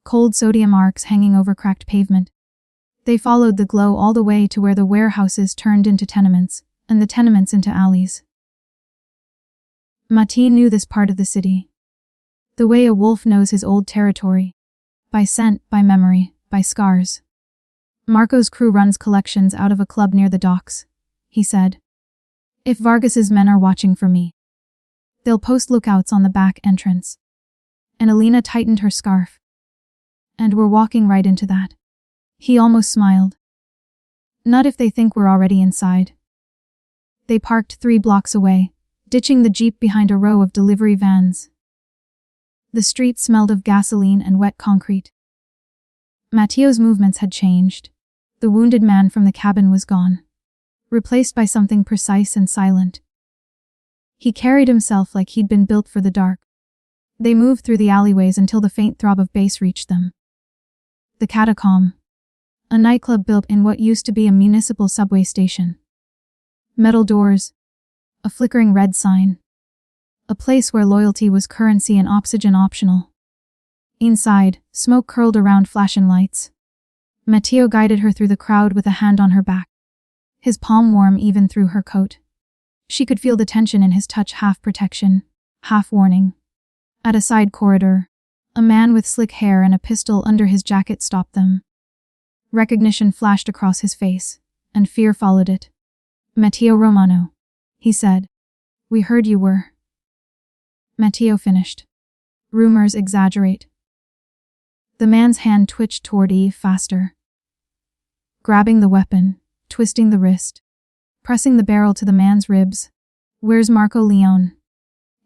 cold sodium arcs hanging over cracked pavement. They followed the glow all the way to where the warehouses turned into tenements, and the tenements into alleys. Matteo knew this part of the city, the way a wolf knows his old territory, by scent, by memory, by scars. Marco's crew runs collections out of a club near the docks, he said. If Vargas's men are watching for me, they'll post lookouts on the back entrance. And Elena tightened her scarf. And we're walking right into that. He almost smiled. Not if they think we're already inside. They parked 3 blocks away, ditching the jeep behind a row of delivery vans. The street smelled of gasoline and wet concrete. Matteo's movements had changed. The wounded man from the cabin was gone, replaced by something precise and silent. He carried himself like he'd been built for the dark. They moved through the alleyways until the faint throb of bass reached them. The Catacomb, a nightclub built in what used to be a municipal subway station. Metal doors, a flickering red sign. A place where loyalty was currency and oxygen optional. Inside, smoke curled around flashing lights. Matteo guided her through the crowd with a hand on her back, his palm warm even through her coat. She could feel the tension in his touch, half protection, half warning. At a side corridor, a man with slick hair and a pistol under his jacket stopped them. Recognition flashed across his face, and fear followed it. Matteo Romano, he said. We heard you were. Matteo finished. Rumors exaggerate. The man's hand twitched toward Eve faster. Grabbing the weapon, twisting the wrist, pressing the barrel to the man's ribs. Where's Marco Leone?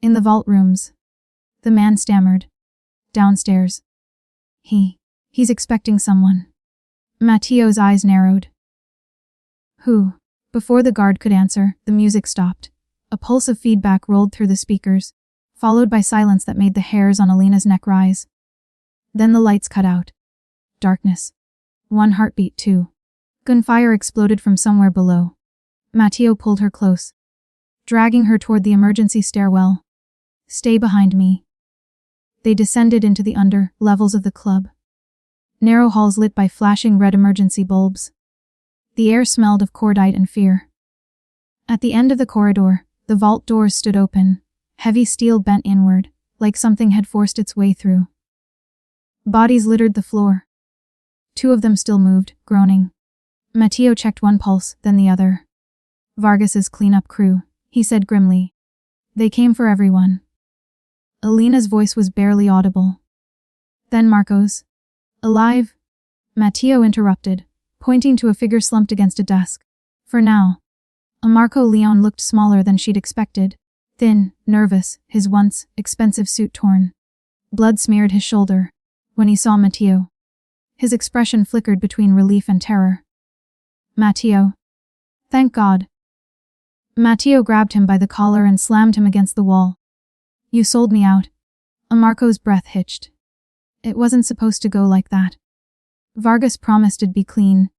In the vault rooms. The man stammered. Downstairs. He's expecting someone. Matteo's eyes narrowed. Who? Before the guard could answer, the music stopped. A pulse of feedback rolled through the speakers, followed by silence that made the hairs on Elena's neck rise. Then the lights cut out. Darkness. One heartbeat, too. Gunfire exploded from somewhere below. Matteo pulled her close. dragging her toward the emergency stairwell. Stay behind me. They descended into the under levels of the club. Narrow halls lit by flashing red emergency bulbs. The air smelled of cordite and fear. At the end of the corridor, the vault doors stood open, heavy steel bent inward, like something had forced its way through. Bodies littered the floor. 2 of them still moved, groaning. Matteo checked one pulse, then the other. Vargas's cleanup crew, he said grimly. They came for everyone. Elena's voice was barely audible. Then Marco's. Alive? Matteo interrupted, pointing to a figure slumped against a desk. For now. Marco Leone looked smaller than she'd expected. Thin, nervous, his once expensive suit torn. Blood smeared his shoulder. When he saw Matteo, his expression flickered between relief and terror. Matteo. Thank God. Matteo grabbed him by the collar and slammed him against the wall. You sold me out. Marco's breath hitched. It wasn't supposed to go like that. Vargas promised it'd be clean.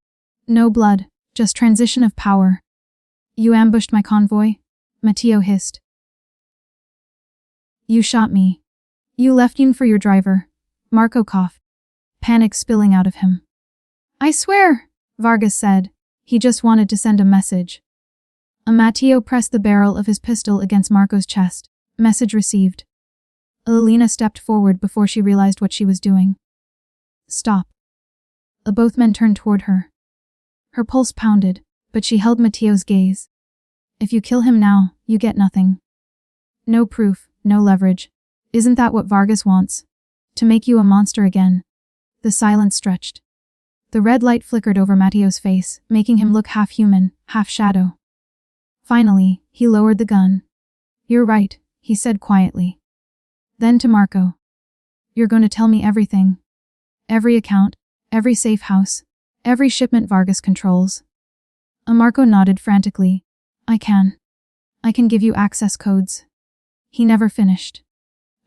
No blood, just transition of power. You ambushed my convoy? Matteo hissed. You shot me. You left him for your driver. Marco coughed, panic spilling out of him. I swear, Vargas said. He just wanted to send a message. Matteo pressed the barrel of his pistol against Marco's chest. Message received. Elena stepped forward before she realized what she was doing. Stop. Both men turned toward her. Her pulse pounded, but she held Matteo's gaze. If you kill him now, you get nothing. No proof, no leverage. Isn't that what Vargas wants? To make you a monster again. The silence stretched. The red light flickered over Matteo's face, making him look half human, half shadow. Finally, he lowered the gun. You're right, he said quietly. Then to Marco. You're going to tell me everything. Every account, every safe house, every shipment Vargas controls. Marco nodded frantically. I can give you access codes. He never finished.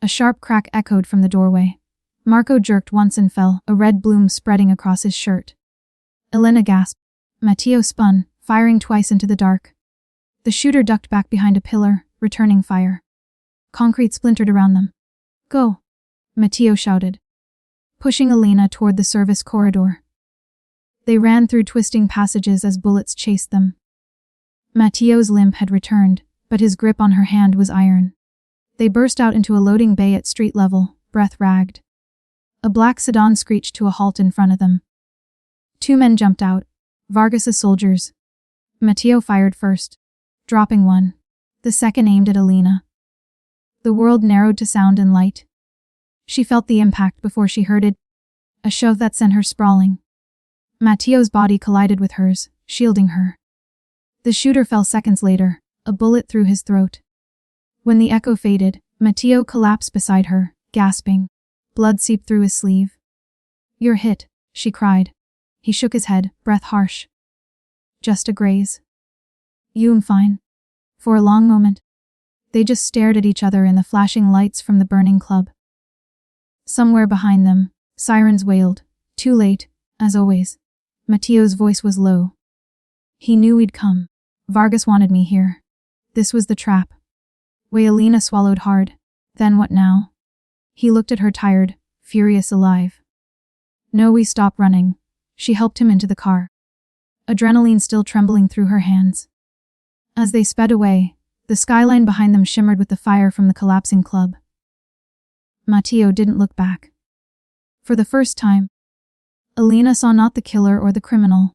A sharp crack echoed from the doorway. Marco jerked once and fell, a red bloom spreading across his shirt. Elena gasped. Matteo spun, firing twice into the dark. The shooter ducked back behind a pillar, returning fire. Concrete splintered around them. Go! Matteo shouted, pushing Elena toward the service corridor. They ran through twisting passages as bullets chased them. Matteo's limp had returned, but his grip on her hand was iron. They burst out into a loading bay at street level, breath ragged. A black sedan screeched to a halt in front of them. 2 men jumped out, Vargas's soldiers. Matteo fired first, dropping one. The second aimed at Elena. The world narrowed to sound and light. She felt the impact before she heard it, a shove that sent her sprawling. Matteo's body collided with hers, shielding her. The shooter fell seconds later, a bullet through his throat. When the echo faded, Matteo collapsed beside her, gasping. Blood seeped through his sleeve. You're hit, she cried. He shook his head, breath harsh. Just a graze. I'm fine. For a long moment, they just stared at each other in the flashing lights from the burning club. Somewhere behind them, sirens wailed. Too late, as always. Matteo's voice was low. He knew we'd come. Vargas wanted me here. This was the trap. Elena swallowed hard. Then what now? He looked at her tired, furious alive. No, we stop running. She helped him into the car. Adrenaline still trembling through her hands. As they sped away, the skyline behind them shimmered with the fire from the collapsing club. Matteo didn't look back. For the first time, Elena saw not the killer or the criminal,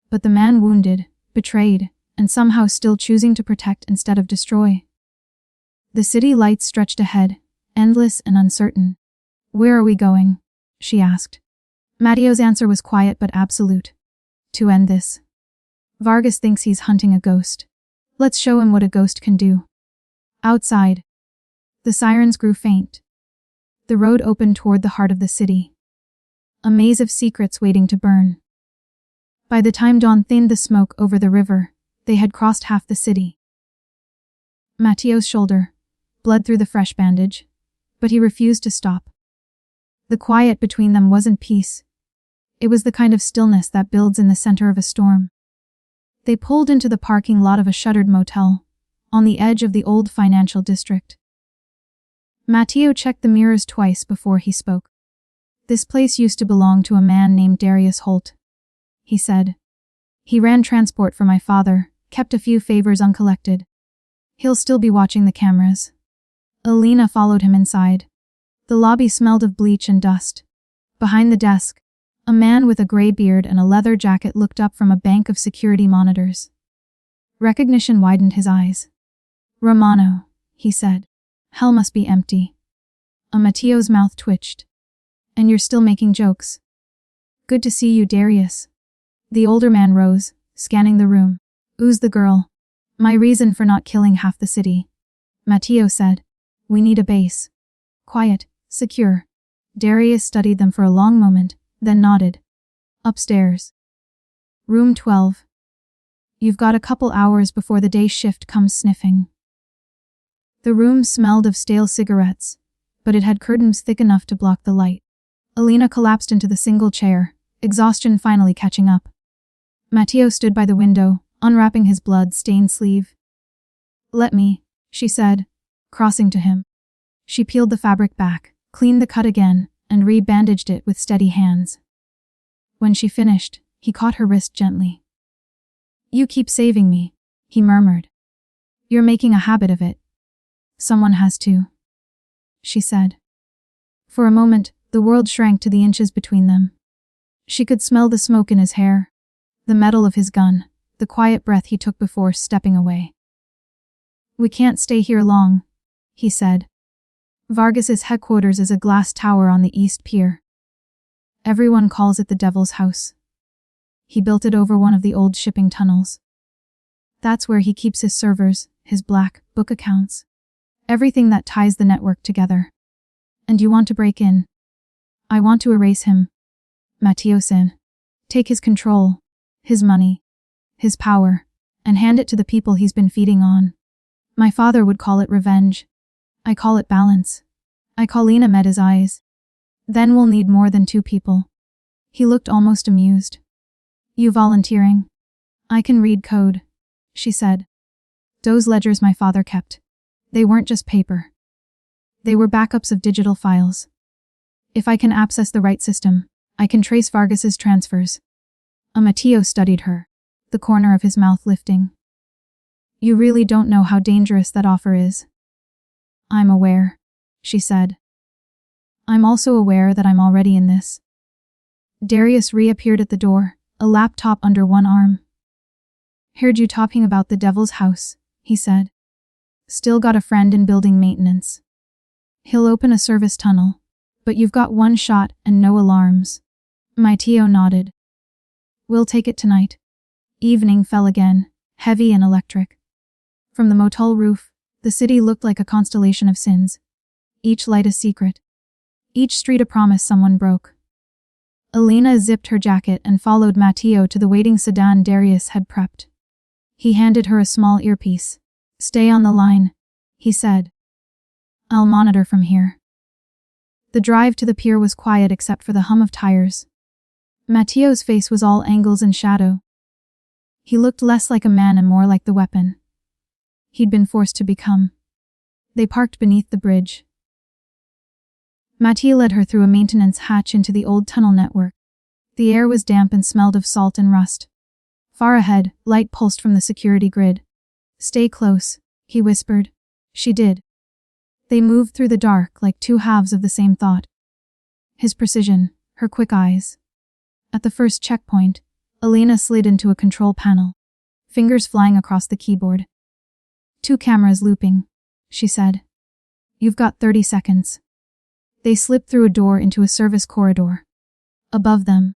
but the man wounded, betrayed, and somehow still choosing to protect instead of destroy. The city lights stretched ahead, endless and uncertain. Where are we going? She asked. Matteo's answer was quiet but absolute. To end this. Vargas thinks he's hunting a ghost. Let's show him what a ghost can do. Outside, the sirens grew faint. The road opened toward the heart of the city. A maze of secrets waiting to burn. By the time dawn thinned the smoke over the river, they had crossed half the city. Matteo's shoulder bled through the fresh bandage, but he refused to stop. The quiet between them wasn't peace. It was the kind of stillness that builds in the center of a storm. They pulled into the parking lot of a shuttered motel, on the edge of the old financial district. Matteo checked the mirrors twice before he spoke. This place used to belong to a man named Darius Holt, he said. He ran transport for my father, kept a few favors uncollected. He'll still be watching the cameras. Elena followed him inside. The lobby smelled of bleach and dust. Behind the desk, a man with a gray beard and a leather jacket looked up from a bank of security monitors. Recognition widened his eyes. Romano, he said. Hell must be empty. Matteo's mouth twitched. And you're still making jokes. Good to see you, Darius. The older man rose, scanning the room. Who's the girl? My reason for not killing half the city. Matteo said. We need a base. Quiet, secure. Darius studied them for a long moment, then nodded. Upstairs. Room 12. You've got a couple hours before the day shift comes sniffing. The room smelled of stale cigarettes, but it had curtains thick enough to block the light. Elena collapsed into the single chair, exhaustion finally catching up. Matteo stood by the window, unwrapping his blood-stained sleeve. Let me, she said, crossing to him. She peeled the fabric back, cleaned the cut again, and re-bandaged it with steady hands. When she finished, he caught her wrist gently. You keep saving me, he murmured. You're making a habit of it. Someone has to, she said. For a moment, the world shrank to the inches between them. She could smell the smoke in his hair, the metal of his gun, the quiet breath he took before stepping away. We can't stay here long, he said. Vargas's headquarters is a glass tower on the East Pier. Everyone calls it the Devil's House. He built it over one of the old shipping tunnels. That's where he keeps his servers, his black book accounts. Everything that ties the network together. And you want to break in? I want to erase him. Matteo said. Take his control, his money, his power, and hand it to the people he's been feeding on. My father would call it revenge. I call it balance. Elena met his eyes. Then we'll need more than 2 people. He looked almost amused. You volunteering? I can read code, she said. Those ledgers my father kept. They weren't just paper. They were backups of digital files. If I can access the right system, I can trace Vargas's transfers. Matteo studied her, the corner of his mouth lifting. You really don't know how dangerous that offer is. I'm aware, she said. I'm also aware that I'm already in this. Darius reappeared at the door, a laptop under one arm. Heard you talking about the Devil's House, he said. Still got a friend in building maintenance. He'll open a service tunnel, but you've got 1 shot and no alarms. Matteo nodded. We'll take it tonight. Evening fell again, heavy and electric. From the motel roof, the city looked like a constellation of sins. Each light a secret. Each street a promise someone broke. Elena zipped her jacket and followed Matteo to the waiting sedan Darius had prepped. He handed her a small earpiece. Stay on the line, he said. I'll monitor from here. The drive to the pier was quiet except for the hum of tires. Matteo's face was all angles and shadow. He looked less like a man and more like the weapon he'd been forced to become. They parked beneath the bridge. Matteo led her through a maintenance hatch into the old tunnel network. The air was damp and smelled of salt and rust. Far ahead, light pulsed from the security grid. Stay close, he whispered. She did. They moved through the dark like 2 halves of the same thought. His precision, her quick eyes. At the first checkpoint, Elena slid into a control panel, fingers flying across the keyboard. 2 cameras looping, she said. You've got 30 seconds. They slipped through a door into a service corridor. Above them,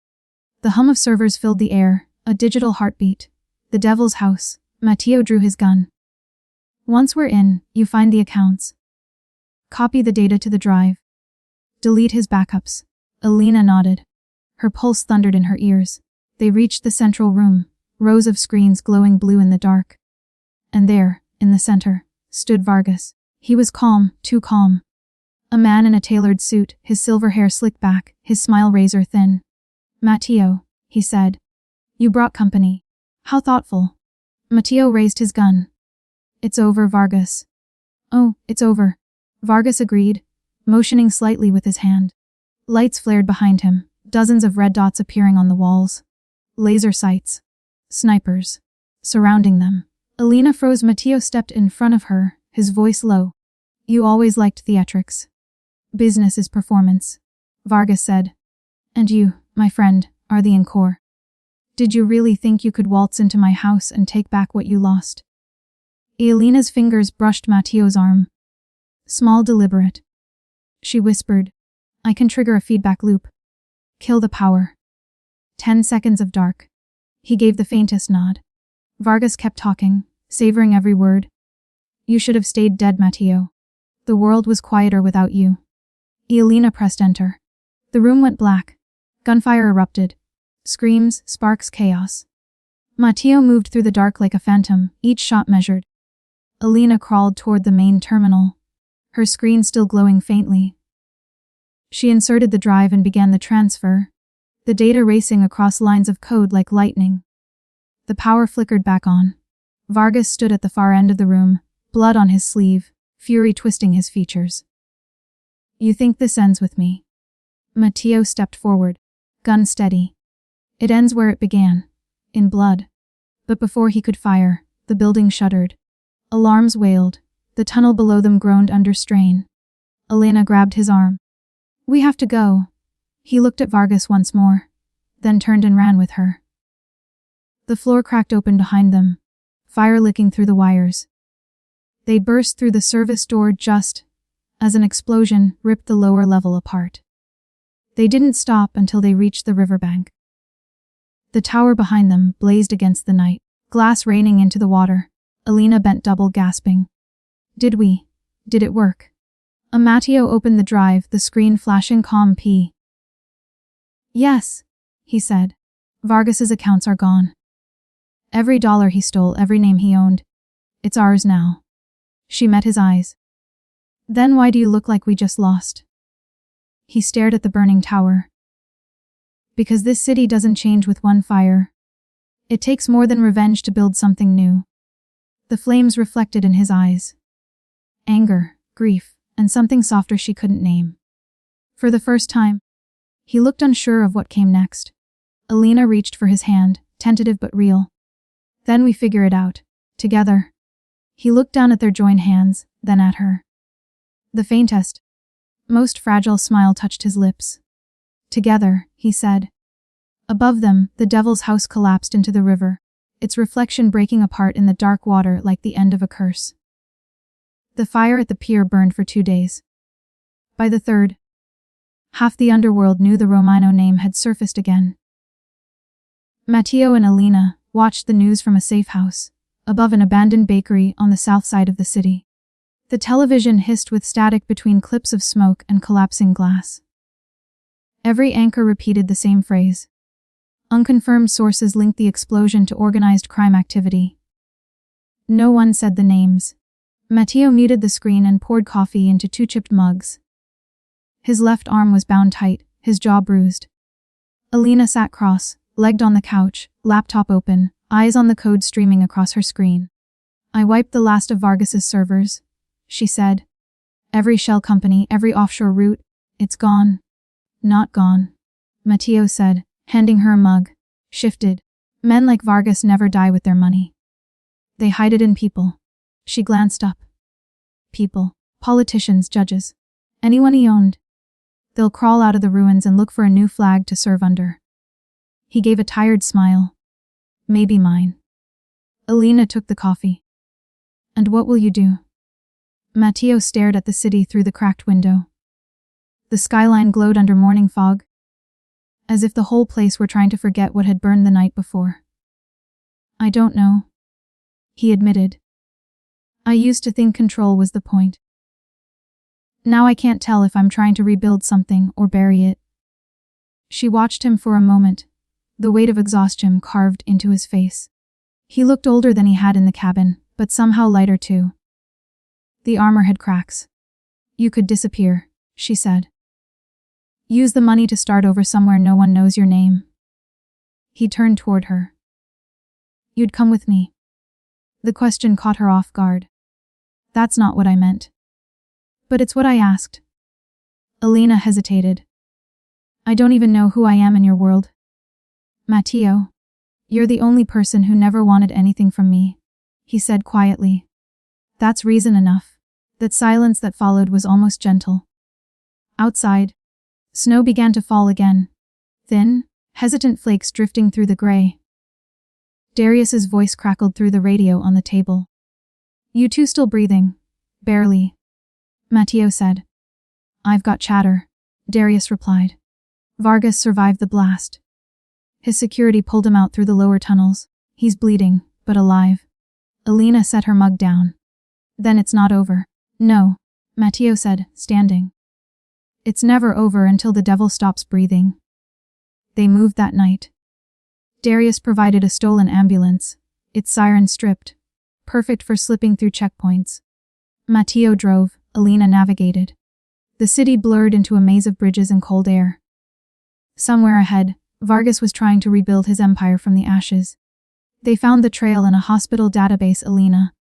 the hum of servers filled the air, a digital heartbeat. The Devil's House. Matteo drew his gun. Once we're in, you find the accounts. Copy the data to the drive. Delete his backups. Elena nodded. Her pulse thundered in her ears. They reached the central room, rows of screens glowing blue in the dark. And there, in the center, stood Vargas. He was calm, too calm. A man in a tailored suit, his silver hair slicked back, his smile razor thin. Matteo, he said. You brought company. How thoughtful. Matteo raised his gun. It's over, Vargas. Oh, it's over. Vargas agreed, motioning slightly with his hand. Lights flared behind him, dozens of red dots appearing on the walls. Laser sights. Snipers. Surrounding them. Elena froze. Matteo stepped in front of her, his voice low. You always liked theatrics. Business is performance. Vargas said. And you, my friend, are the encore. Did you really think you could waltz into my house and take back what you lost? Elena's fingers brushed Matteo's arm. Small, deliberate. She whispered, I can trigger a feedback loop. Kill the power. 10 seconds of dark. He gave the faintest nod. Vargas kept talking, savoring every word. You should have stayed dead, Matteo. The world was quieter without you. Elena pressed enter. The room went black. Gunfire erupted. Screams, sparks, chaos. Matteo moved through the dark like a phantom, each shot measured. Elena crawled toward the main terminal, her screen still glowing faintly. She inserted the drive and began the transfer, the data racing across lines of code like lightning. The power flickered back on. Vargas stood at the far end of the room, blood on his sleeve, fury twisting his features. You think this ends with me? Matteo stepped forward, gun steady. It ends where it began, in blood. But before he could fire, the building shuddered. Alarms wailed. The tunnel below them groaned under strain. Elena grabbed his arm. We have to go. He looked at Vargas once more, then turned and ran with her. The floor cracked open behind them, fire licking through the wires. They burst through the service door just as an explosion ripped the lower level apart. They didn't stop until they reached the riverbank. The tower behind them blazed against the night, glass raining into the water. Elena bent double, gasping. Did it work? Matteo opened the drive, the screen flashing calm P. Yes, he said. Vargas's accounts are gone. Every dollar he stole, every name he owned. It's ours now. She met his eyes. Then why do you look like we just lost? He stared at the burning tower. Because this city doesn't change with one fire. It takes more than revenge to build something new. The flames reflected in his eyes. Anger, grief, and something softer she couldn't name. For the first time, he looked unsure of what came next. Elena reached for his hand, tentative but real. Then we figure it out. Together. He looked down at their joined hands, then at her. The faintest, most fragile smile touched his lips. Together, he said. Above them, the devil's house collapsed into the river, its reflection breaking apart in the dark water like the end of a curse. The fire at the pier burned for 2 days. By the third, half the underworld knew the Romano name had surfaced again. Matteo and Elena watched the news from a safe house, above an abandoned bakery on the south side of the city. The television hissed with static between clips of smoke and collapsing glass. Every anchor repeated the same phrase. Unconfirmed sources linked the explosion to organized crime activity. No one said the names. Matteo muted the screen and poured coffee into 2 chipped mugs. His left arm was bound tight, his jaw bruised. Elena sat cross-legged on the couch, laptop open, eyes on the code streaming across her screen. I wiped the last of Vargas's servers, she said. Every shell company, every offshore route, it's gone. Not gone, Matteo said, handing her a mug. Shifted. Men like Vargas never die with their money. They hide it in people. She glanced up. People. Politicians, judges. Anyone he owned. They'll crawl out of the ruins and look for a new flag to serve under. He gave a tired smile. Maybe mine. Elena took the coffee. And what will you do? Matteo stared at the city through the cracked window. The skyline glowed under morning fog, as if the whole place were trying to forget what had burned the night before. I don't know, he admitted. I used to think control was the point. Now I can't tell if I'm trying to rebuild something or bury it. She watched him for a moment, the weight of exhaustion carved into his face. He looked older than he had in the cabin, but somehow lighter too. The armor had cracks. You could disappear, she said. Use the money to start over somewhere no one knows your name. He turned toward her. You'd come with me. The question caught her off guard. That's not what I meant. But it's what I asked. Elena hesitated. I don't even know who I am in your world. Matteo, you're the only person who never wanted anything from me, he said quietly. That's reason enough. That silence that followed was almost gentle. Outside, snow began to fall again. Thin, hesitant flakes drifting through the gray. Darius's voice crackled through the radio on the table. You two still breathing? Barely. Matteo said. I've got chatter, Darius replied. Vargas survived the blast. His security pulled him out through the lower tunnels. He's bleeding, but alive. Elena set her mug down. Then it's not over. No, Matteo said, standing. It's never over until the devil stops breathing. They moved that night. Darius provided a stolen ambulance, its siren stripped, perfect for slipping through checkpoints. Matteo drove, Elena navigated. The city blurred into a maze of bridges and cold air. Somewhere ahead, Vargas was trying to rebuild his empire from the ashes. They found the trail in a hospital database. Elena.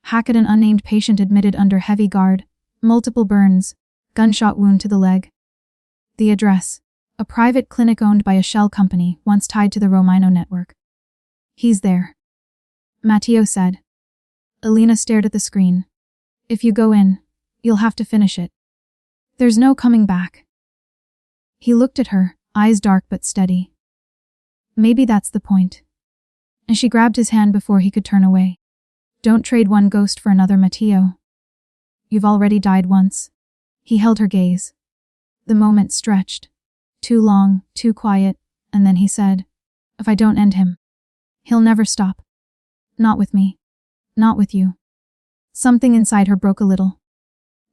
Hackett, an unnamed patient admitted under heavy guard, multiple burns, gunshot wound to the leg. The address. A private clinic owned by a shell company once tied to the Romino network. He's there, Matteo said. Elena stared at the screen. If you go in, you'll have to finish it. There's no coming back. He looked at her, eyes dark but steady. Maybe that's the point. And she grabbed his hand before he could turn away. Don't trade one ghost for another, Matteo. You've already died once. He held her gaze. The moment stretched. Too long, too quiet, and then he said, if I don't end him, he'll never stop. Not with me. Not with you. Something inside her broke a little.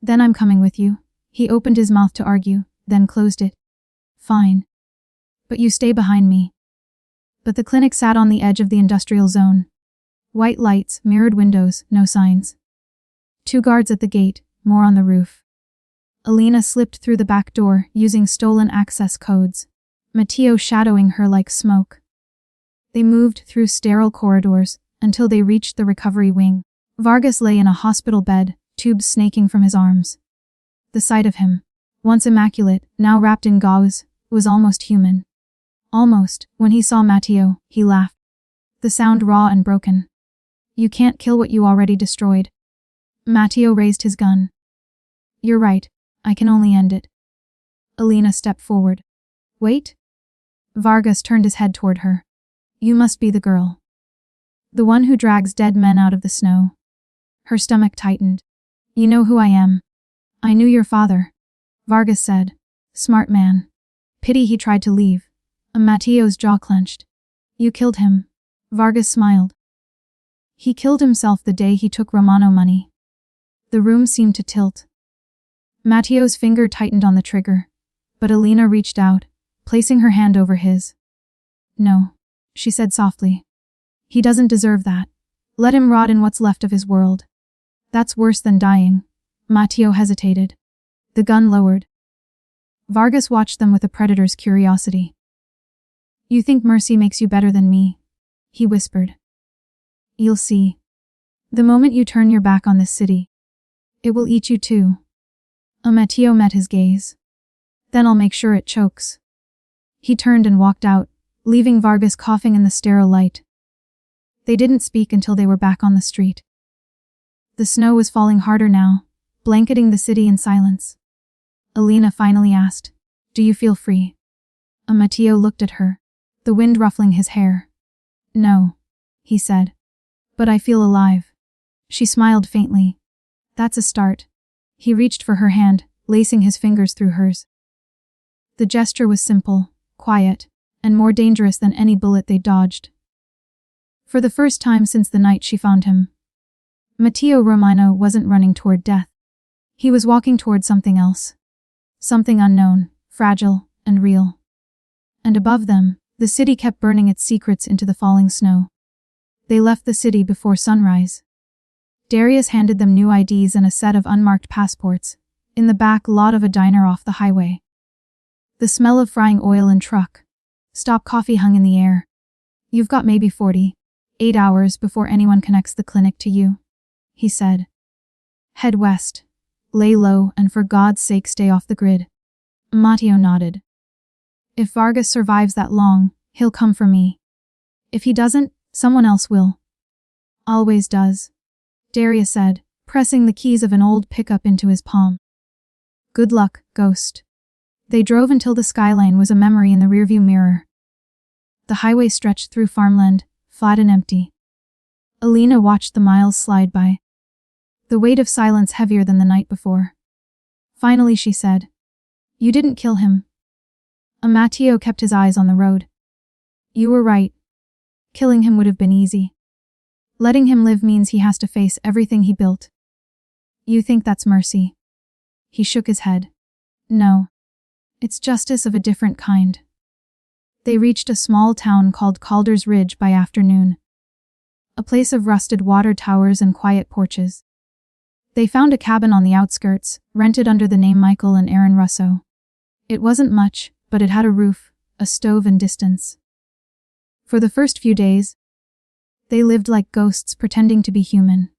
Then I'm coming with you. He opened his mouth to argue, then closed it. Fine. But you stay behind me. But the clinic sat on the edge of the industrial zone. White lights, mirrored windows, no signs. 2 guards at the gate, more on the roof. Elena slipped through the back door, using stolen access codes, Matteo shadowing her like smoke. They moved through sterile corridors until they reached the recovery wing. Vargas lay in a hospital bed, tubes snaking from his arms. The sight of him, once immaculate, now wrapped in gauze, was almost human. Almost, when he saw Matteo, he laughed. The sound raw and broken. You can't kill what you already destroyed. Matteo raised his gun. You're right. I can only end it. Elena stepped forward. Wait? Vargas turned his head toward her. You must be the girl. The one who drags dead men out of the snow. Her stomach tightened. You know who I am. I knew your father, Vargas said. Smart man. Pity he tried to leave. Matteo's jaw clenched. You killed him. Vargas smiled. He killed himself the day he took Romano money. The room seemed to tilt. Matteo's finger tightened on the trigger, but Elena reached out, placing her hand over his. No, she said softly. He doesn't deserve that. Let him rot in what's left of his world. That's worse than dying. Matteo hesitated. The gun lowered. Vargas watched them with a predator's curiosity. You think mercy makes you better than me? He whispered. You'll see. The moment you turn your back on this city, it will eat you too. Matteo met his gaze. Then I'll make sure it chokes. He turned and walked out, leaving Vargas coughing in the sterile light. They didn't speak until they were back on the street. The snow was falling harder now, blanketing the city in silence. Elena finally asked, Do you feel free? Matteo looked at her, the wind ruffling his hair. No, he said. But I feel alive. She smiled faintly. That's a start. He reached for her hand, lacing his fingers through hers. The gesture was simple, quiet, and more dangerous than any bullet they dodged. For the first time since the night she found him, Matteo Romano wasn't running toward death. He was walking toward something else. Something unknown, fragile, and real. And above them, the city kept burning its secrets into the falling snow. They left the city before sunrise. Darius handed them new IDs and a set of unmarked passports, in the back lot of a diner off the highway. The smell of frying oil and truck stop coffee hung in the air. You've got maybe 48 hours before anyone connects the clinic to you, he said. Head west. Lay low and for God's sake stay off the grid. Matteo nodded. If Vargas survives that long, he'll come for me. If he doesn't, someone else will. Always does. Darius said, pressing the keys of an old pickup into his palm. Good luck, Ghost. They drove until the skyline was a memory in the rearview mirror. The highway stretched through farmland, flat and empty. Elena watched the miles slide by. The weight of silence heavier than the night before. Finally she said, You didn't kill him. Matteo kept his eyes on the road. You were right. Killing him would have been easy. Letting him live means he has to face everything he built. You think that's mercy? He shook his head. No. It's justice of a different kind. They reached a small town called Calder's Ridge by afternoon. A place of rusted water towers and quiet porches. They found a cabin on the outskirts, rented under the name Michael and Aaron Russo. It wasn't much, but it had a roof, a stove and distance. For the first few days, they lived like ghosts pretending to be human.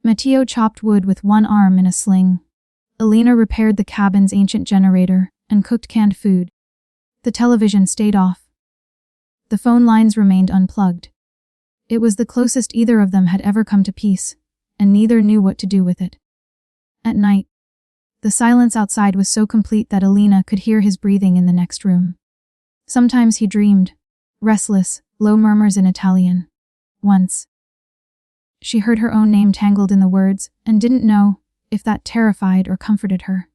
Matteo chopped wood with one arm in a sling. Elena repaired the cabin's ancient generator and cooked canned food. The television stayed off. The phone lines remained unplugged. It was the closest either of them had ever come to peace, and neither knew what to do with it. At night, the silence outside was so complete that Elena could hear his breathing in the next room. Sometimes he dreamed, restless, low murmurs in Italian. Once, she heard her own name tangled in the words and didn't know if that terrified or comforted her.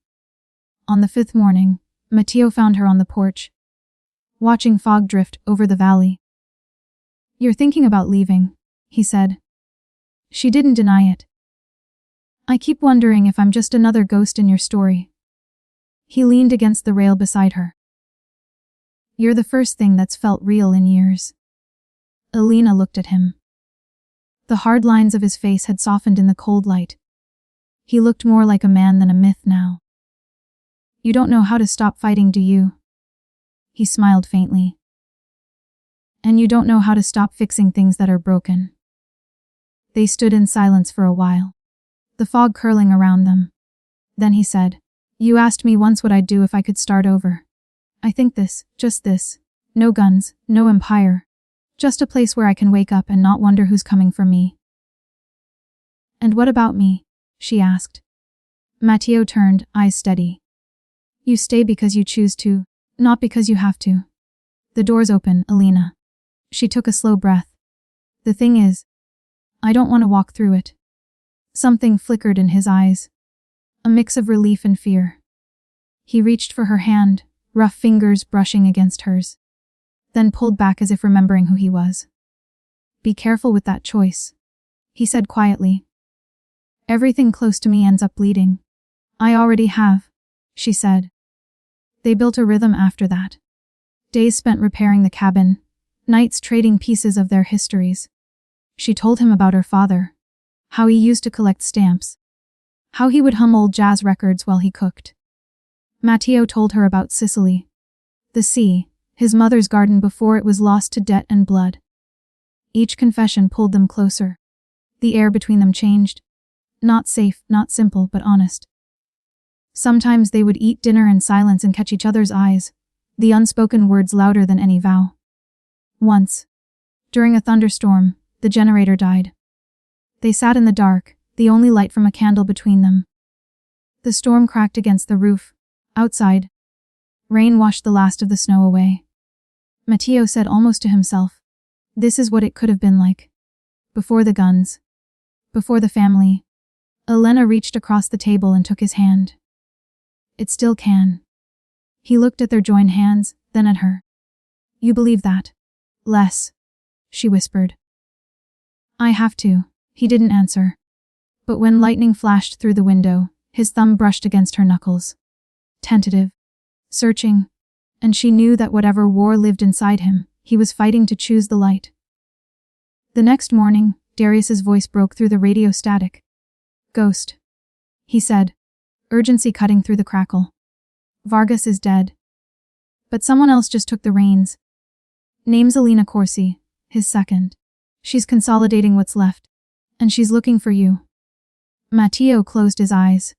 On the 5th morning, Matteo found her on the porch, watching fog drift over the valley. You're thinking about leaving, he said. She didn't deny it. I keep wondering if I'm just another ghost in your story. He leaned against the rail beside her. You're the first thing that's felt real in years. Elena looked at him. The hard lines of his face had softened in the cold light. He looked more like a man than a myth now. You don't know how to stop fighting, do you? He smiled faintly. And you don't know how to stop fixing things that are broken. They stood in silence for a while, the fog curling around them. Then he said, You asked me once what I'd do if I could start over. I think this, just this. No guns, no empire. Just a place where I can wake up and not wonder who's coming for me. And what about me? She asked. Matteo turned, eyes steady. You stay because you choose to, not because you have to. The door's open, Elena. She took a slow breath. The thing is, I don't want to walk through it. Something flickered in his eyes. A mix of relief and fear. He reached for her hand, rough fingers brushing against hers. Then pulled back as if remembering who he was. Be careful with that choice, he said quietly. Everything close to me ends up bleeding. I already have, she said. They built a rhythm after that. Days spent repairing the cabin, nights trading pieces of their histories. She told him about her father, how he used to collect stamps, how he would hum old jazz records while he cooked. Matteo told her about Sicily, the sea, his mother's garden before it was lost to debt and blood. Each confession pulled them closer. The air between them changed. Not safe, not simple, but honest. Sometimes they would eat dinner in silence and catch each other's eyes, the unspoken words louder than any vow. Once, during a thunderstorm, the generator died. They sat in the dark, the only light from a candle between them. The storm cracked against the roof. Outside, rain washed the last of the snow away. Matteo said almost to himself, this is what it could have been like. Before the guns. Before the family. Elena reached across the table and took his hand. It still can. He looked at their joined hands, then at her. You believe that? Less, she whispered. I have to. He didn't answer. But when lightning flashed through the window, his thumb brushed against her knuckles. Tentative. Searching. And she knew that whatever war lived inside him, he was fighting to choose the light. The next morning, Darius's voice broke through the radio static. Ghost, he said, urgency cutting through the crackle. Vargas is dead. But someone else just took the reins. Name's Elena Corsi, his second. She's consolidating what's left. And she's looking for you. Matteo closed his eyes.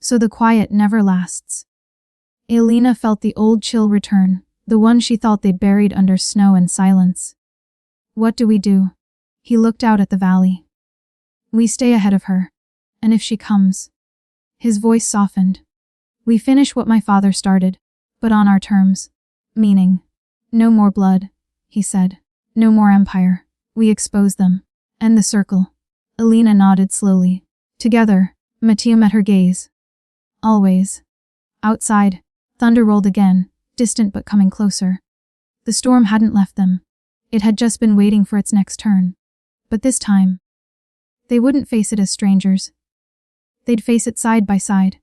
So the quiet never lasts. Elena felt the old chill return, the one she thought they'd buried under snow and silence. What do we do? He looked out at the valley. We stay ahead of her. And if she comes? His voice softened. We finish what my father started, but on our terms. Meaning, no more blood, he said. No more empire. We expose them. End the circle. Elena nodded slowly. Together, Matteo met her gaze. Always. Outside, thunder rolled again, distant but coming closer. The storm hadn't left them. It had just been waiting for its next turn. But this time, they wouldn't face it as strangers. They'd face it side by side.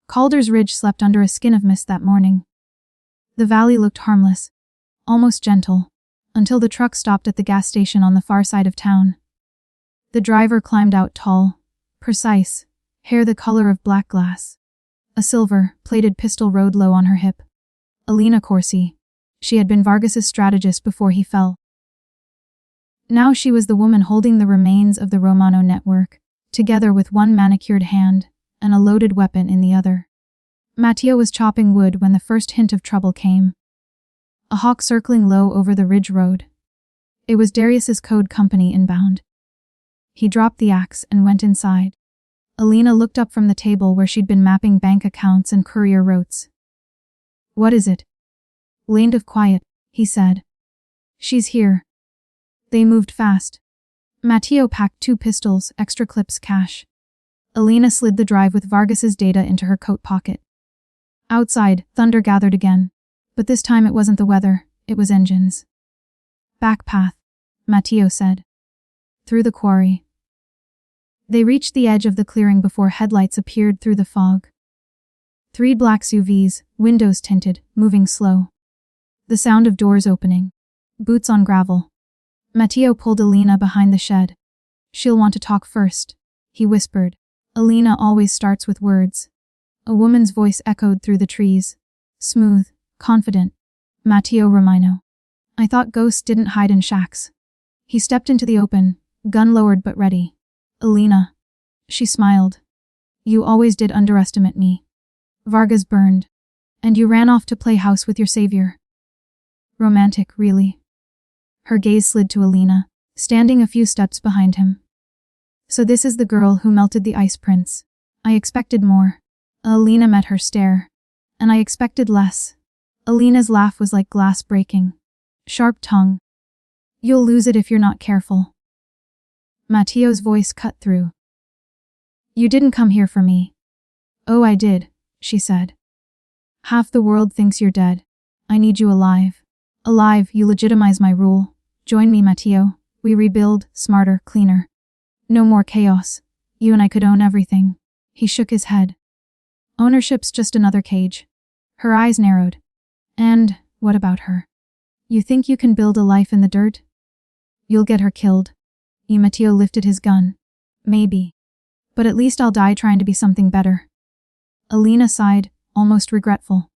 Calder's Ridge slept under a skin of mist that morning. The valley looked harmless, almost gentle, until the truck stopped at the gas station on the far side of town. The driver climbed out tall, precise, hair the color of black glass. A silver-plated pistol rode low on her hip. Elena Corsi. She had been Vargas's strategist before he fell. Now she was the woman holding the remains of the Romano network, together with one manicured hand and a loaded weapon in the other. Matteo was chopping wood when the first hint of trouble came. A hawk circling low over the ridge road. It was Darius's code company inbound. He dropped the axe and went inside. Elena looked up from the table where she'd been mapping bank accounts and courier routes. What is it? Land of quiet, he said. She's here. They moved fast. Matteo packed 2 pistols, extra clips, cash. Elena slid the drive with Vargas's data into her coat pocket. Outside, thunder gathered again. But this time it wasn't the weather, it was engines. Back path, Matteo said. Through the quarry. They reached the edge of the clearing before headlights appeared through the fog. 3 black SUVs, windows tinted, moving slow. The sound of doors opening. Boots on gravel. Matteo pulled Elena behind the shed. She'll want to talk first, he whispered. Elena always starts with words. A woman's voice echoed through the trees. Smooth, confident. Matteo Romano. I thought ghosts didn't hide in shacks. He stepped into the open, gun lowered but ready. Elena. She smiled. You always did underestimate me. Vargas burned. And you ran off to play house with your savior. Romantic, really. Her gaze slid to Elena, standing a few steps behind him. So this is the girl who melted the ice prince. I expected more. Elena met her stare. And I expected less. Elena's laugh was like glass breaking. Sharp tongue. You'll lose it if you're not careful. Matteo's voice cut through. You didn't come here for me. Oh, I did, she said. Half the world thinks you're dead. I need you alive. Alive, you legitimize my rule. Join me, Matteo. We rebuild, smarter, cleaner. No more chaos. You and I could own everything. He shook his head. Ownership's just another cage. Her eyes narrowed. And, what about her? You think you can build a life in the dirt? You'll get her killed. Matteo lifted his gun. Maybe. But at least I'll die trying to be something better. Elena sighed, almost regretful.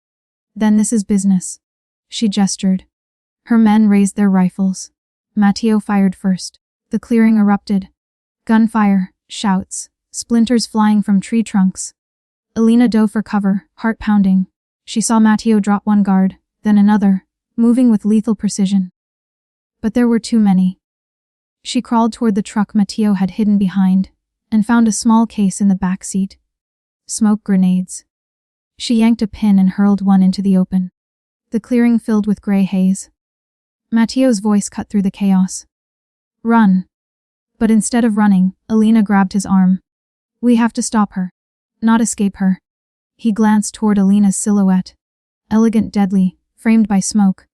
Then this is business. She gestured. Her men raised their rifles. Matteo fired first. The clearing erupted. Gunfire, shouts, splinters flying from tree trunks. Elena dove for cover, heart pounding. She saw Matteo drop one guard, then another, moving with lethal precision. But there were too many. She crawled toward the truck Matteo had hidden behind, and found a small case in the back seat. Smoke grenades. She yanked a pin and hurled one into the open. The clearing filled with gray haze. Matteo's voice cut through the chaos. Run. But instead of running, Elena grabbed his arm. We have to stop her. Not escape her. He glanced toward Elena's silhouette. Elegant, deadly, framed by smoke.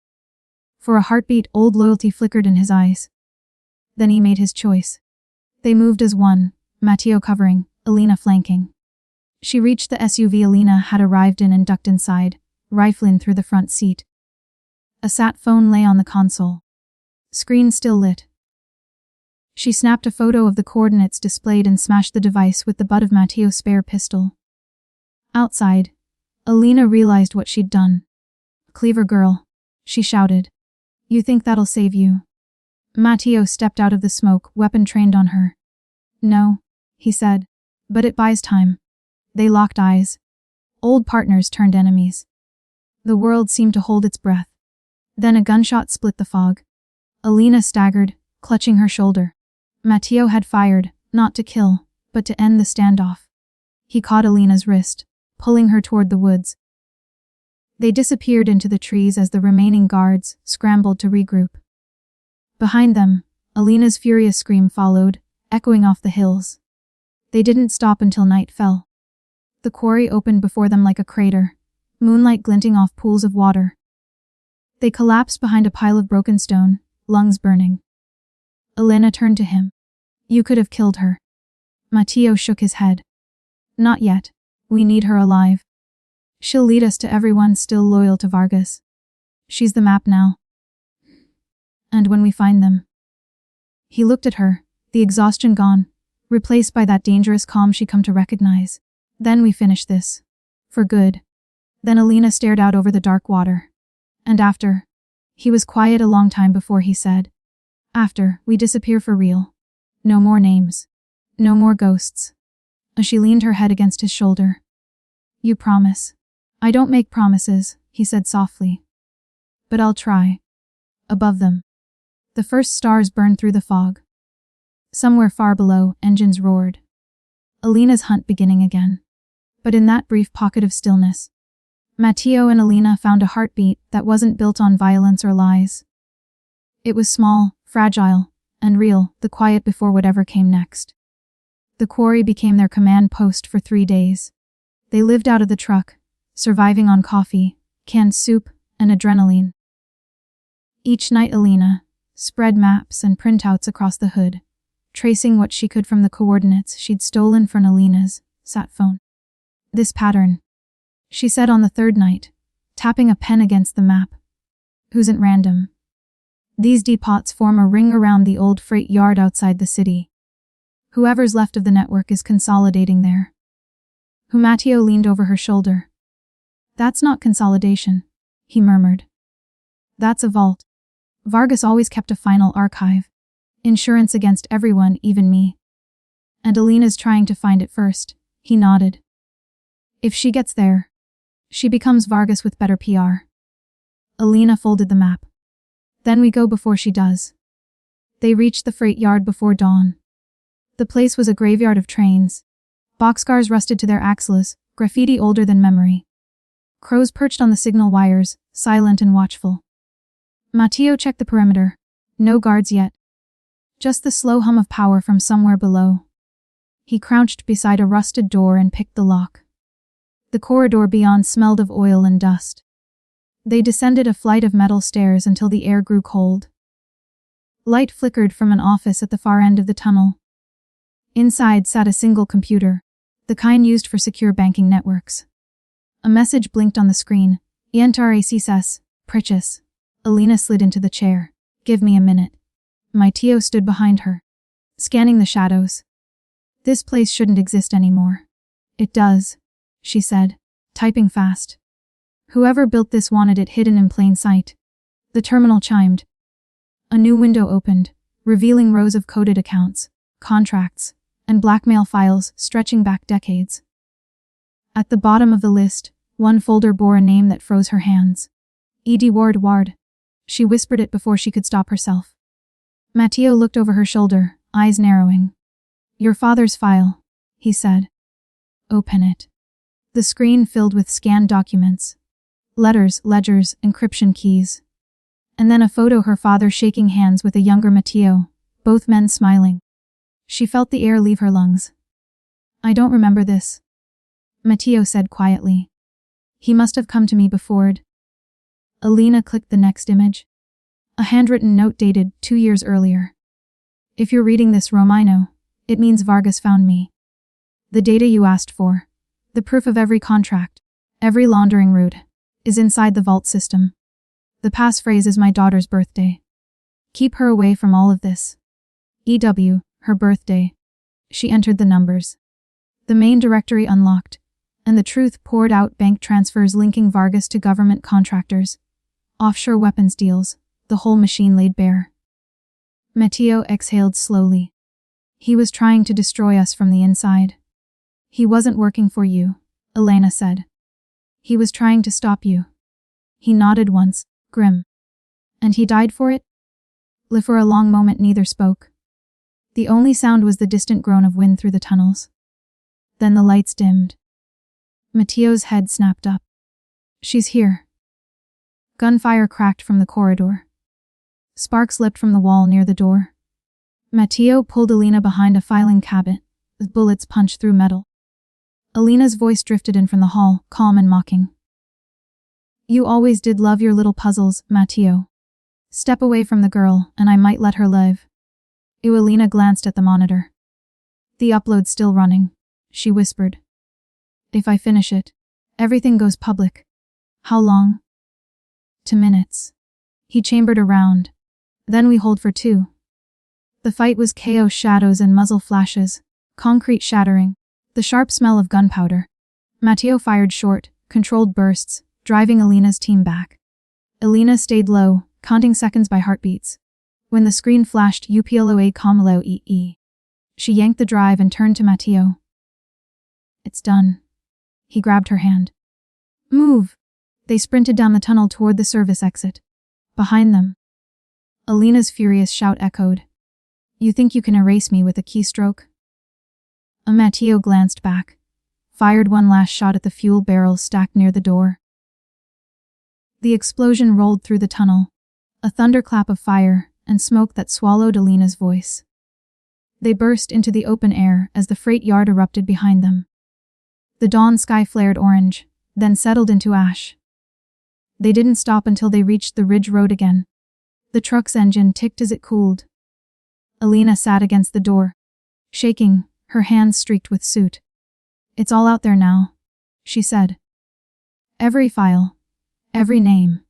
For a heartbeat, old loyalty flickered in his eyes. Then he made his choice. They moved as one, Matteo covering, Elena flanking. She reached the SUV Elena had arrived in and ducked inside, rifling through the front seat. A sat phone lay on the console. Screen still lit. She snapped a photo of the coordinates displayed and smashed the device with the butt of Matteo's spare pistol. Outside, Elena realized what she'd done. Cleaver girl, she shouted. You think that'll save you? Matteo stepped out of the smoke, weapon trained on her. No, he said. But it buys time. They locked eyes. Old partners turned enemies. The world seemed to hold its breath. Then a gunshot split the fog. Elena staggered, clutching her shoulder. Matteo had fired, not to kill, but to end the standoff. He caught Elena's wrist, pulling her toward the woods. They disappeared into the trees as the remaining guards scrambled to regroup. Behind them, Elena's furious scream followed, echoing off the hills. They didn't stop until night fell. The quarry opened before them like a crater, moonlight glinting off pools of water. They collapsed behind a pile of broken stone, lungs burning. Elena turned to him. You could have killed her. Matteo shook his head. Not yet. We need her alive. She'll lead us to everyone still loyal to Vargas. She's the map now. And when we find them. He looked at her, the exhaustion gone, replaced by that dangerous calm she'd come to recognize. Then we finish this. For good. Then Elena stared out over the dark water. And after. He was quiet a long time before he said. After, we disappear for real. No more names. No more ghosts. She leaned her head against his shoulder. You promise. I don't make promises, he said softly. But I'll try. Above them. The first stars burned through the fog. Somewhere far below, engines roared. Elena's hunt beginning again. But in that brief pocket of stillness, Matteo and Elena found a heartbeat that wasn't built on violence or lies. It was small, fragile, and real, the quiet before whatever came next. The quarry became their command post for 3 days. They lived out of the truck, surviving on coffee, canned soup, and adrenaline. Each night Elena spread maps and printouts across the hood, tracing what she could from the coordinates she'd stolen from Elena's sat phone. This pattern, she said on the 3rd night, tapping a pen against the map, isn't random. These depots form a ring around the old freight yard outside the city. Whoever's left of the network is consolidating there. Matteo leaned over her shoulder. That's not consolidation, he murmured. That's a vault. Vargas always kept a final archive. Insurance against everyone, even me. And Elena's trying to find it first, he nodded. If she gets there, she becomes Vargas with better PR. Elena folded the map. Then we go before she does. They reached the freight yard before dawn. The place was a graveyard of trains. Boxcars rusted to their axles, graffiti older than memory. Crows perched on the signal wires, silent and watchful. Matteo checked the perimeter. No guards yet. Just the slow hum of power from somewhere below. He crouched beside a rusted door and picked the lock. The corridor beyond smelled of oil and dust. They descended a flight of metal stairs until the air grew cold. Light flickered from an office at the far end of the tunnel. Inside sat a single computer, the kind used for secure banking networks. A message blinked on the screen. Entraces, Pritchus. Elena slid into the chair. Give me a minute. Matteo stood behind her, scanning the shadows. This place shouldn't exist anymore. It does, she said, typing fast. Whoever built this wanted it hidden in plain sight. The terminal chimed. A new window opened, revealing rows of coded accounts, contracts, and blackmail files stretching back decades. At the bottom of the list, one folder bore a name that froze her hands. E.D. Ward. She whispered it before she could stop herself. Matteo looked over her shoulder, eyes narrowing. Your father's file, he said. Open it. The screen filled with scanned documents. Letters, ledgers, encryption keys. And then a photo her father shaking hands with a younger Matteo, both men smiling. She felt the air leave her lungs. I don't remember this, Matteo said quietly. He must have come to me beforehand. Elena clicked the next image. A handwritten note dated 2 years earlier. If you're reading this, Romino, it means Vargas found me. The data you asked for, the proof of every contract, every laundering route, is inside the vault system. The passphrase is my daughter's birthday. Keep her away from all of this. EW, her birthday. She entered the numbers. The main directory unlocked, and the truth poured out: bank transfers linking Vargas to government contractors, offshore weapons deals, the whole machine laid bare. Matteo exhaled slowly. He was trying to destroy us from the inside. He wasn't working for you, Elena said. He was trying to stop you. He nodded once, grim. And he died for it? For a long moment neither spoke. The only sound was the distant groan of wind through the tunnels. Then the lights dimmed. Matteo's head snapped up. She's here. Gunfire cracked from the corridor. Sparks leapt from the wall near the door. Matteo pulled Elena behind a filing cabinet, as bullets punched through metal. Elena's voice drifted in from the hall, calm and mocking. You always did love your little puzzles, Matteo. Step away from the girl, and I might let her live. Elena glanced at the monitor. The upload's still running, she whispered. If I finish it, everything goes public. How long? 2 minutes. He chambered around. Then we hold for 2. The fight was chaos, shadows and muzzle flashes, concrete shattering, the sharp smell of gunpowder. Matteo fired short, controlled bursts, driving Elena's team back. Elena stayed low, counting seconds by heartbeats. When the screen flashed UPLOA Comlo EE, she yanked the drive and turned to Matteo. It's done. He grabbed her hand. Move! They sprinted down the tunnel toward the service exit. Behind them, Elena's furious shout echoed. You think you can erase me with a keystroke? Matteo glanced back, fired one last shot at the fuel barrels stacked near the door. The explosion rolled through the tunnel, a thunderclap of fire and smoke that swallowed Elena's voice. They burst into the open air as the freight yard erupted behind them. The dawn sky flared orange, then settled into ash. They didn't stop until they reached the ridge road again. The truck's engine ticked as it cooled. Elena sat against the door, shaking, her hands streaked with soot. It's all out there now, she said. Every file, every name.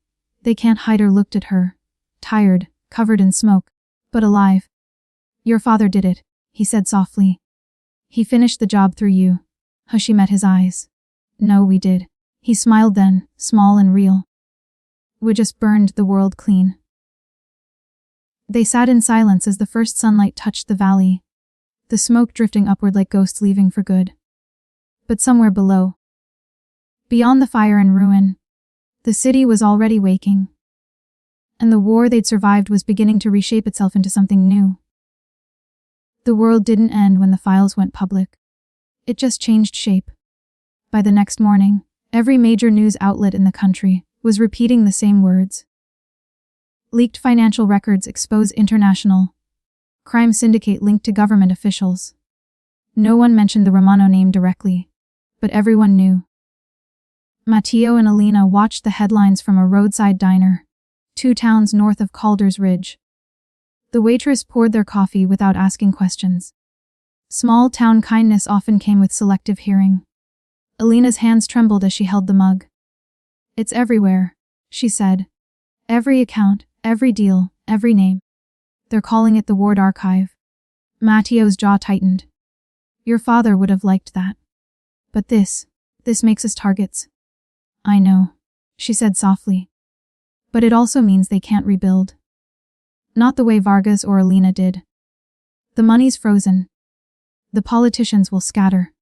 They can't hide her. Looked at her, tired, covered in smoke, but alive. Your father did it, he said softly. He finished the job through you. She met his eyes. No, we did. He smiled then, small and real. We just burned the world clean. They sat in silence as the first sunlight touched the valley, the smoke drifting upward like ghosts leaving for good. But somewhere below, beyond the fire and ruin, the city was already waking. And the war they'd survived was beginning to reshape itself into something new. The world didn't end when the files went public. It just changed shape. By the next morning, every major news outlet in the country was repeating the same words. Leaked financial records expose international crime syndicate linked to government officials. No one mentioned the Romano name directly, but everyone knew. Matteo and Elena watched the headlines from a roadside diner, 2 towns north of Calder's Ridge. The waitress poured their coffee without asking questions. Small town kindness often came with selective hearing. Elena's hands trembled as she held the mug. It's everywhere, she said. Every account, every deal, every name. They're calling it the Ward Archive. Matteo's jaw tightened. Your father would have liked that. But this makes us targets. I know, she said softly. But it also means they can't rebuild. Not the way Vargas or Elena did. The money's frozen. The politicians will scatter.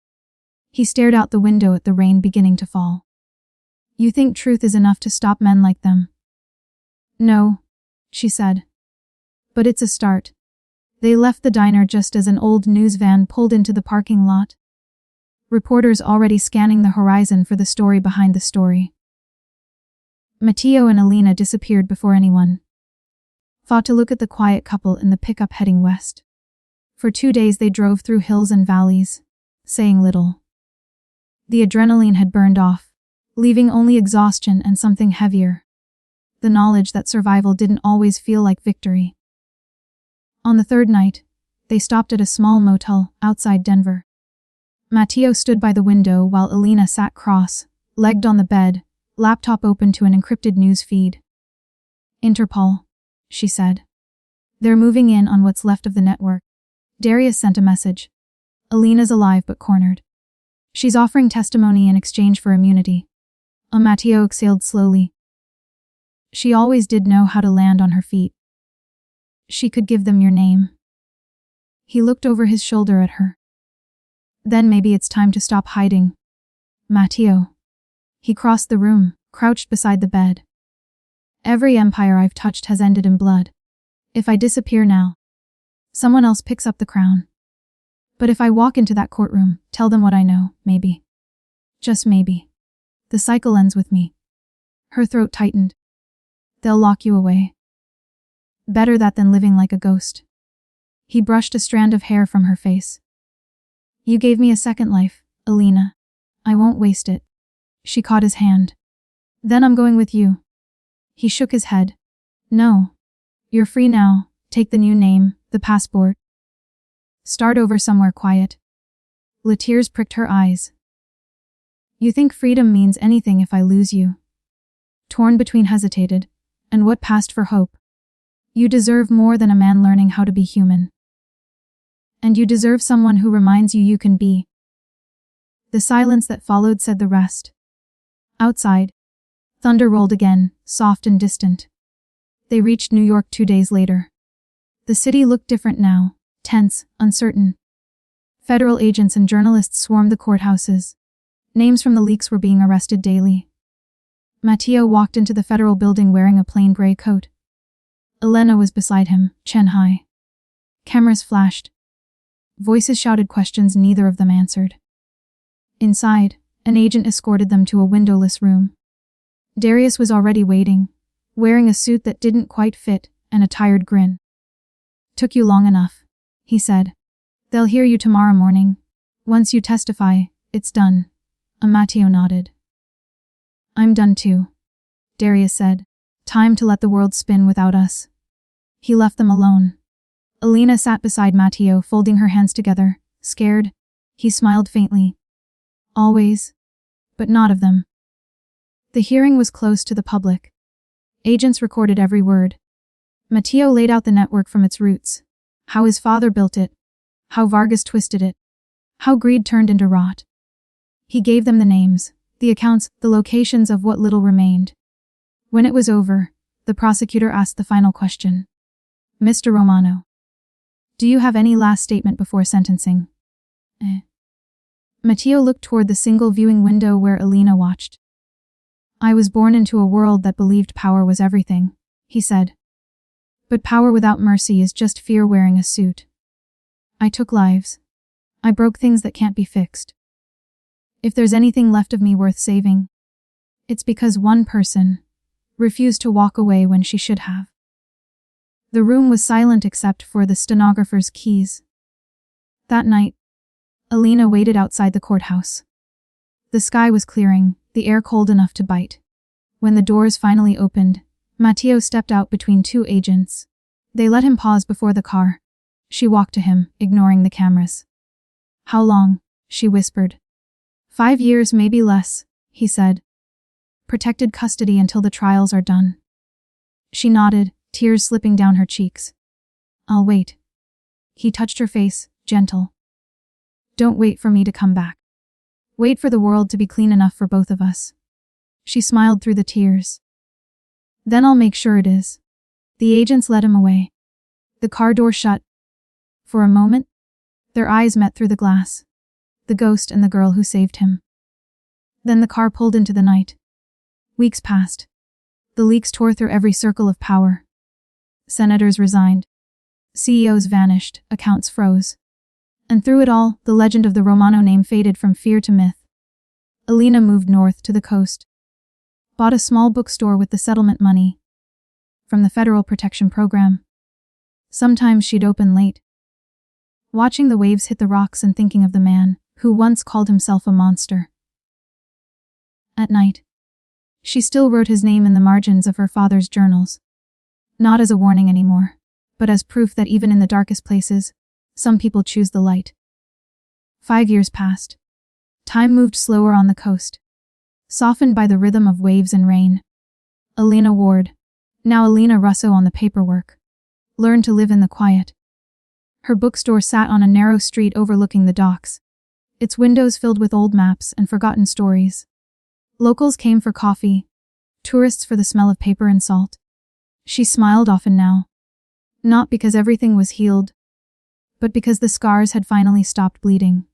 He stared out the window at the rain beginning to fall. You think truth is enough to stop men like them? No, she said. But it's a start. They left the diner just as an old news van pulled into the parking lot. Reporters already scanning the horizon for the story behind the story. Matteo and Elena disappeared before anyone thought to look at the quiet couple in the pickup heading west. For 2 days they drove through hills and valleys, saying little. The adrenaline had burned off, leaving only exhaustion and something heavier. The knowledge that survival didn't always feel like victory. On the 3rd night, they stopped at a small motel outside Denver. Matteo stood by the window while Elena sat cross-legged on the bed, laptop open to an encrypted news feed. Interpol, she said. They're moving in on what's left of the network. Darius sent a message. Elena's alive but cornered. She's offering testimony in exchange for immunity. Matteo exhaled slowly. She always did know how to land on her feet. She could give them your name. He looked over his shoulder at her. Then maybe it's time to stop hiding. Matteo. He crossed the room, crouched beside the bed. Every empire I've touched has ended in blood. If I disappear now, someone else picks up the crown. But if I walk into that courtroom, tell them what I know, maybe. Just maybe. The cycle ends with me. Her throat tightened. They'll lock you away. Better that than living like a ghost. He brushed a strand of hair from her face. You gave me a second life, Elena. I won't waste it. She caught his hand. Then I'm going with you. He shook his head. No. You're free now. Take the new name, the passport. Start over somewhere quiet. The tears pricked her eyes. You think freedom means anything if I lose you? Torn between hesitated, and what passed for hope. You deserve more than a man learning how to be human. And you deserve someone who reminds you you can be. The silence that followed said the rest. Outside, thunder rolled again, soft and distant. They reached New York 2 days later. The city looked different now, tense, uncertain. Federal agents and journalists swarmed the courthouses. Names from the leaks were being arrested daily. Matteo walked into the federal building wearing a plain gray coat. Elena was beside him, chin high. Cameras flashed. Voices shouted questions neither of them answered. Inside, an agent escorted them to a windowless room. Darius was already waiting, wearing a suit that didn't quite fit and a tired grin. Took you long enough, he said. They'll hear you tomorrow morning. Once you testify, it's done. Matteo nodded. I'm done too, Darius said. Time to let the world spin without us. He left them alone. Elena sat beside Matteo, folding her hands together, scared. He smiled faintly. Always. But not of them. The hearing was closed to the public. Agents recorded every word. Matteo laid out the network from its roots. How his father built it. How Vargas twisted it. How greed turned into rot. He gave them the names, the accounts, the locations of what little remained. When it was over, the prosecutor asked the final question. Mr. Romano. Do you have any last statement before sentencing? Matteo looked toward the single viewing window where Elena watched. I was born into a world that believed power was everything, he said. But power without mercy is just fear wearing a suit. I took lives. I broke things that can't be fixed. If there's anything left of me worth saving, it's because one person refused to walk away when she should have. The room was silent except for the stenographer's keys. That night, Elena waited outside the courthouse. The sky was clearing, the air cold enough to bite. When the doors finally opened, Matteo stepped out between two agents. They let him pause before the car. She walked to him, ignoring the cameras. How long? She whispered. 5 years, maybe less, he said. Protected custody until the trials are done. She nodded, tears slipping down her cheeks. I'll wait. He touched her face, gentle. Don't wait for me to come back. Wait for the world to be clean enough for both of us. She smiled through the tears. Then I'll make sure it is. The agents led him away. The car door shut. For a moment, their eyes met through the glass. The ghost and the girl who saved him. Then the car pulled into the night. Weeks passed. The leaks tore through every circle of power. Senators resigned. CEOs vanished, accounts froze. And through it all, the legend of the Romano name faded from fear to myth. Elena moved north to the coast. Bought a small bookstore with the settlement money from the Federal Protection Program. Sometimes she'd open late, watching the waves hit the rocks and thinking of the man who once called himself a monster. At night, she still wrote his name in the margins of her father's journals. Not as a warning anymore, but as proof that even in the darkest places, some people choose the light. 5 years passed. Time moved slower on the coast, softened by the rhythm of waves and rain. Elena Ward, now Elena Russo on the paperwork, learned to live in the quiet. Her bookstore sat on a narrow street overlooking the docks, its windows filled with old maps and forgotten stories. Locals came for coffee, tourists for the smell of paper and salt. She smiled often now, not because everything was healed, but because the scars had finally stopped bleeding.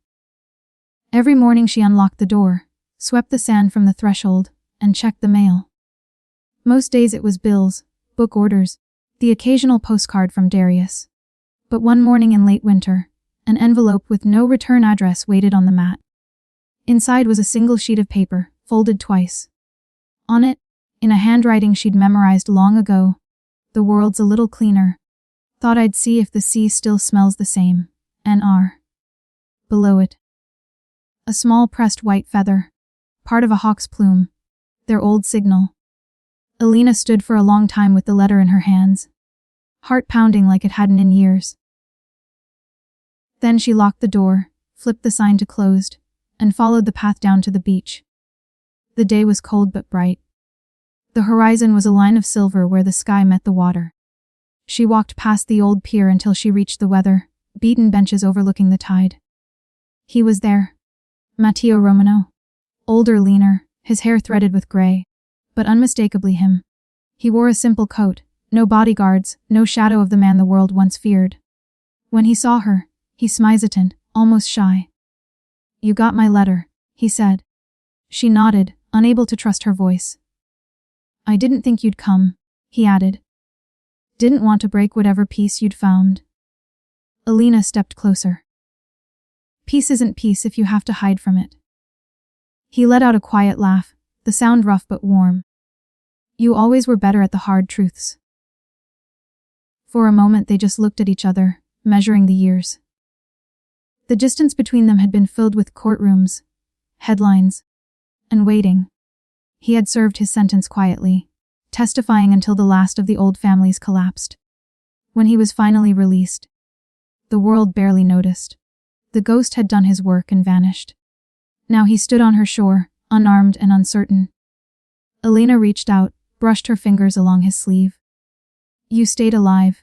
Every morning she unlocked the door, swept the sand from the threshold, and checked the mail. Most days it was bills, book orders, the occasional postcard from Darius. But one morning in late winter, an envelope with no return address waited on the mat. Inside was a single sheet of paper, folded twice. On it, in a handwriting she'd memorized long ago, "The world's a little cleaner. Thought I'd see if the sea still smells the same. N.R." Below it, a small pressed white feather, part of a hawk's plume, their old signal. Elena stood for a long time with the letter in her hands, heart pounding like it hadn't in years. Then she locked the door, flipped the sign to closed, and followed the path down to the beach. The day was cold but bright. The horizon was a line of silver where the sky met the water. She walked past the old pier until she reached the weather-beaten benches overlooking the tide. He was there. Matteo Romano. Older, leaner, his hair threaded with gray, but unmistakably him. He wore a simple coat, no bodyguards, no shadow of the man the world once feared. When he saw her, he smiled, almost shy. "You got my letter," he said. She nodded, unable to trust her voice. "I didn't think you'd come," he added. "Didn't want to break whatever peace you'd found." Elena stepped closer. "Peace isn't peace if you have to hide from it." He let out a quiet laugh, the sound rough but warm. "You always were better at the hard truths." For a moment they just looked at each other, measuring the years. The distance between them had been filled with courtrooms, headlines, and waiting. He had served his sentence quietly, testifying until the last of the old families collapsed. When he was finally released, the world barely noticed. The ghost had done his work and vanished. Now he stood on her shore, unarmed and uncertain. Elena reached out, brushed her fingers along his sleeve. "You stayed alive,"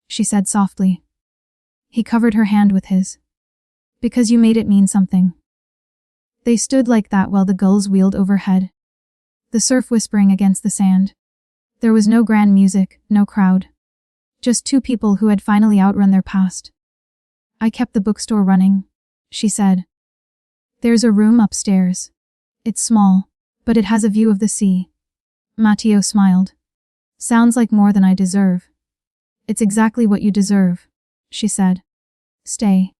she said softly. He covered her hand with his. "Because you made it mean something." They stood like that while the gulls wheeled overhead, the surf whispering against the sand. There was no grand music, no crowd. Just two people who had finally outrun their past. "I kept the bookstore running," she said. "There's a room upstairs. It's small, but it has a view of the sea." Matteo smiled. "Sounds like more than I deserve." "It's exactly what you deserve," she said. "Stay."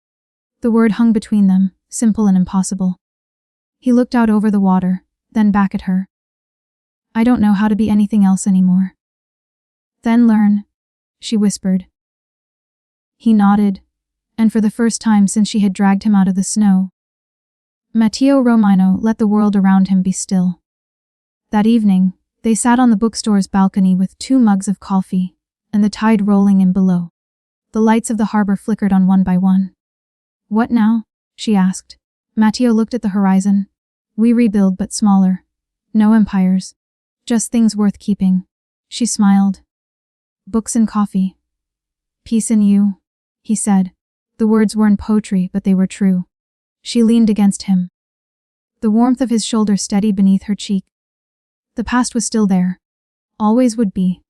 The word hung between them, simple and impossible. He looked out over the water, then back at her. "I don't know how to be anything else anymore." "Then learn," she whispered. He nodded, and for the first time since she had dragged him out of the snow, Matteo Romano let the world around him be still. That evening, they sat on the bookstore's balcony with 2 mugs of coffee, and the tide rolling in below. The lights of the harbor flickered on one by one. "What now?" she asked. Matteo looked at the horizon. "We rebuild but smaller. No empires. Just things worth keeping." She smiled. "Books and coffee. Peace in you," he said. The words weren't poetry, but they were true. She leaned against him, the warmth of his shoulder steady beneath her cheek. The past was still there. Always would be.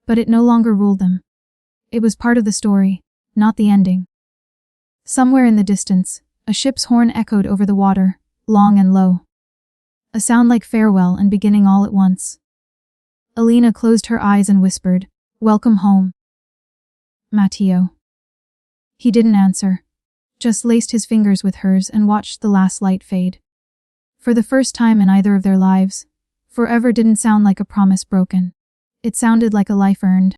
But it no longer ruled them. It was part of the story, not the ending. Somewhere in the distance, a ship's horn echoed over the water, long and low. A sound like farewell and beginning all at once. Elena closed her eyes and whispered, "Welcome home, Matteo." He didn't answer, just laced his fingers with hers and watched the last light fade. For the first time in either of their lives, forever didn't sound like a promise broken. It sounded like a life earned.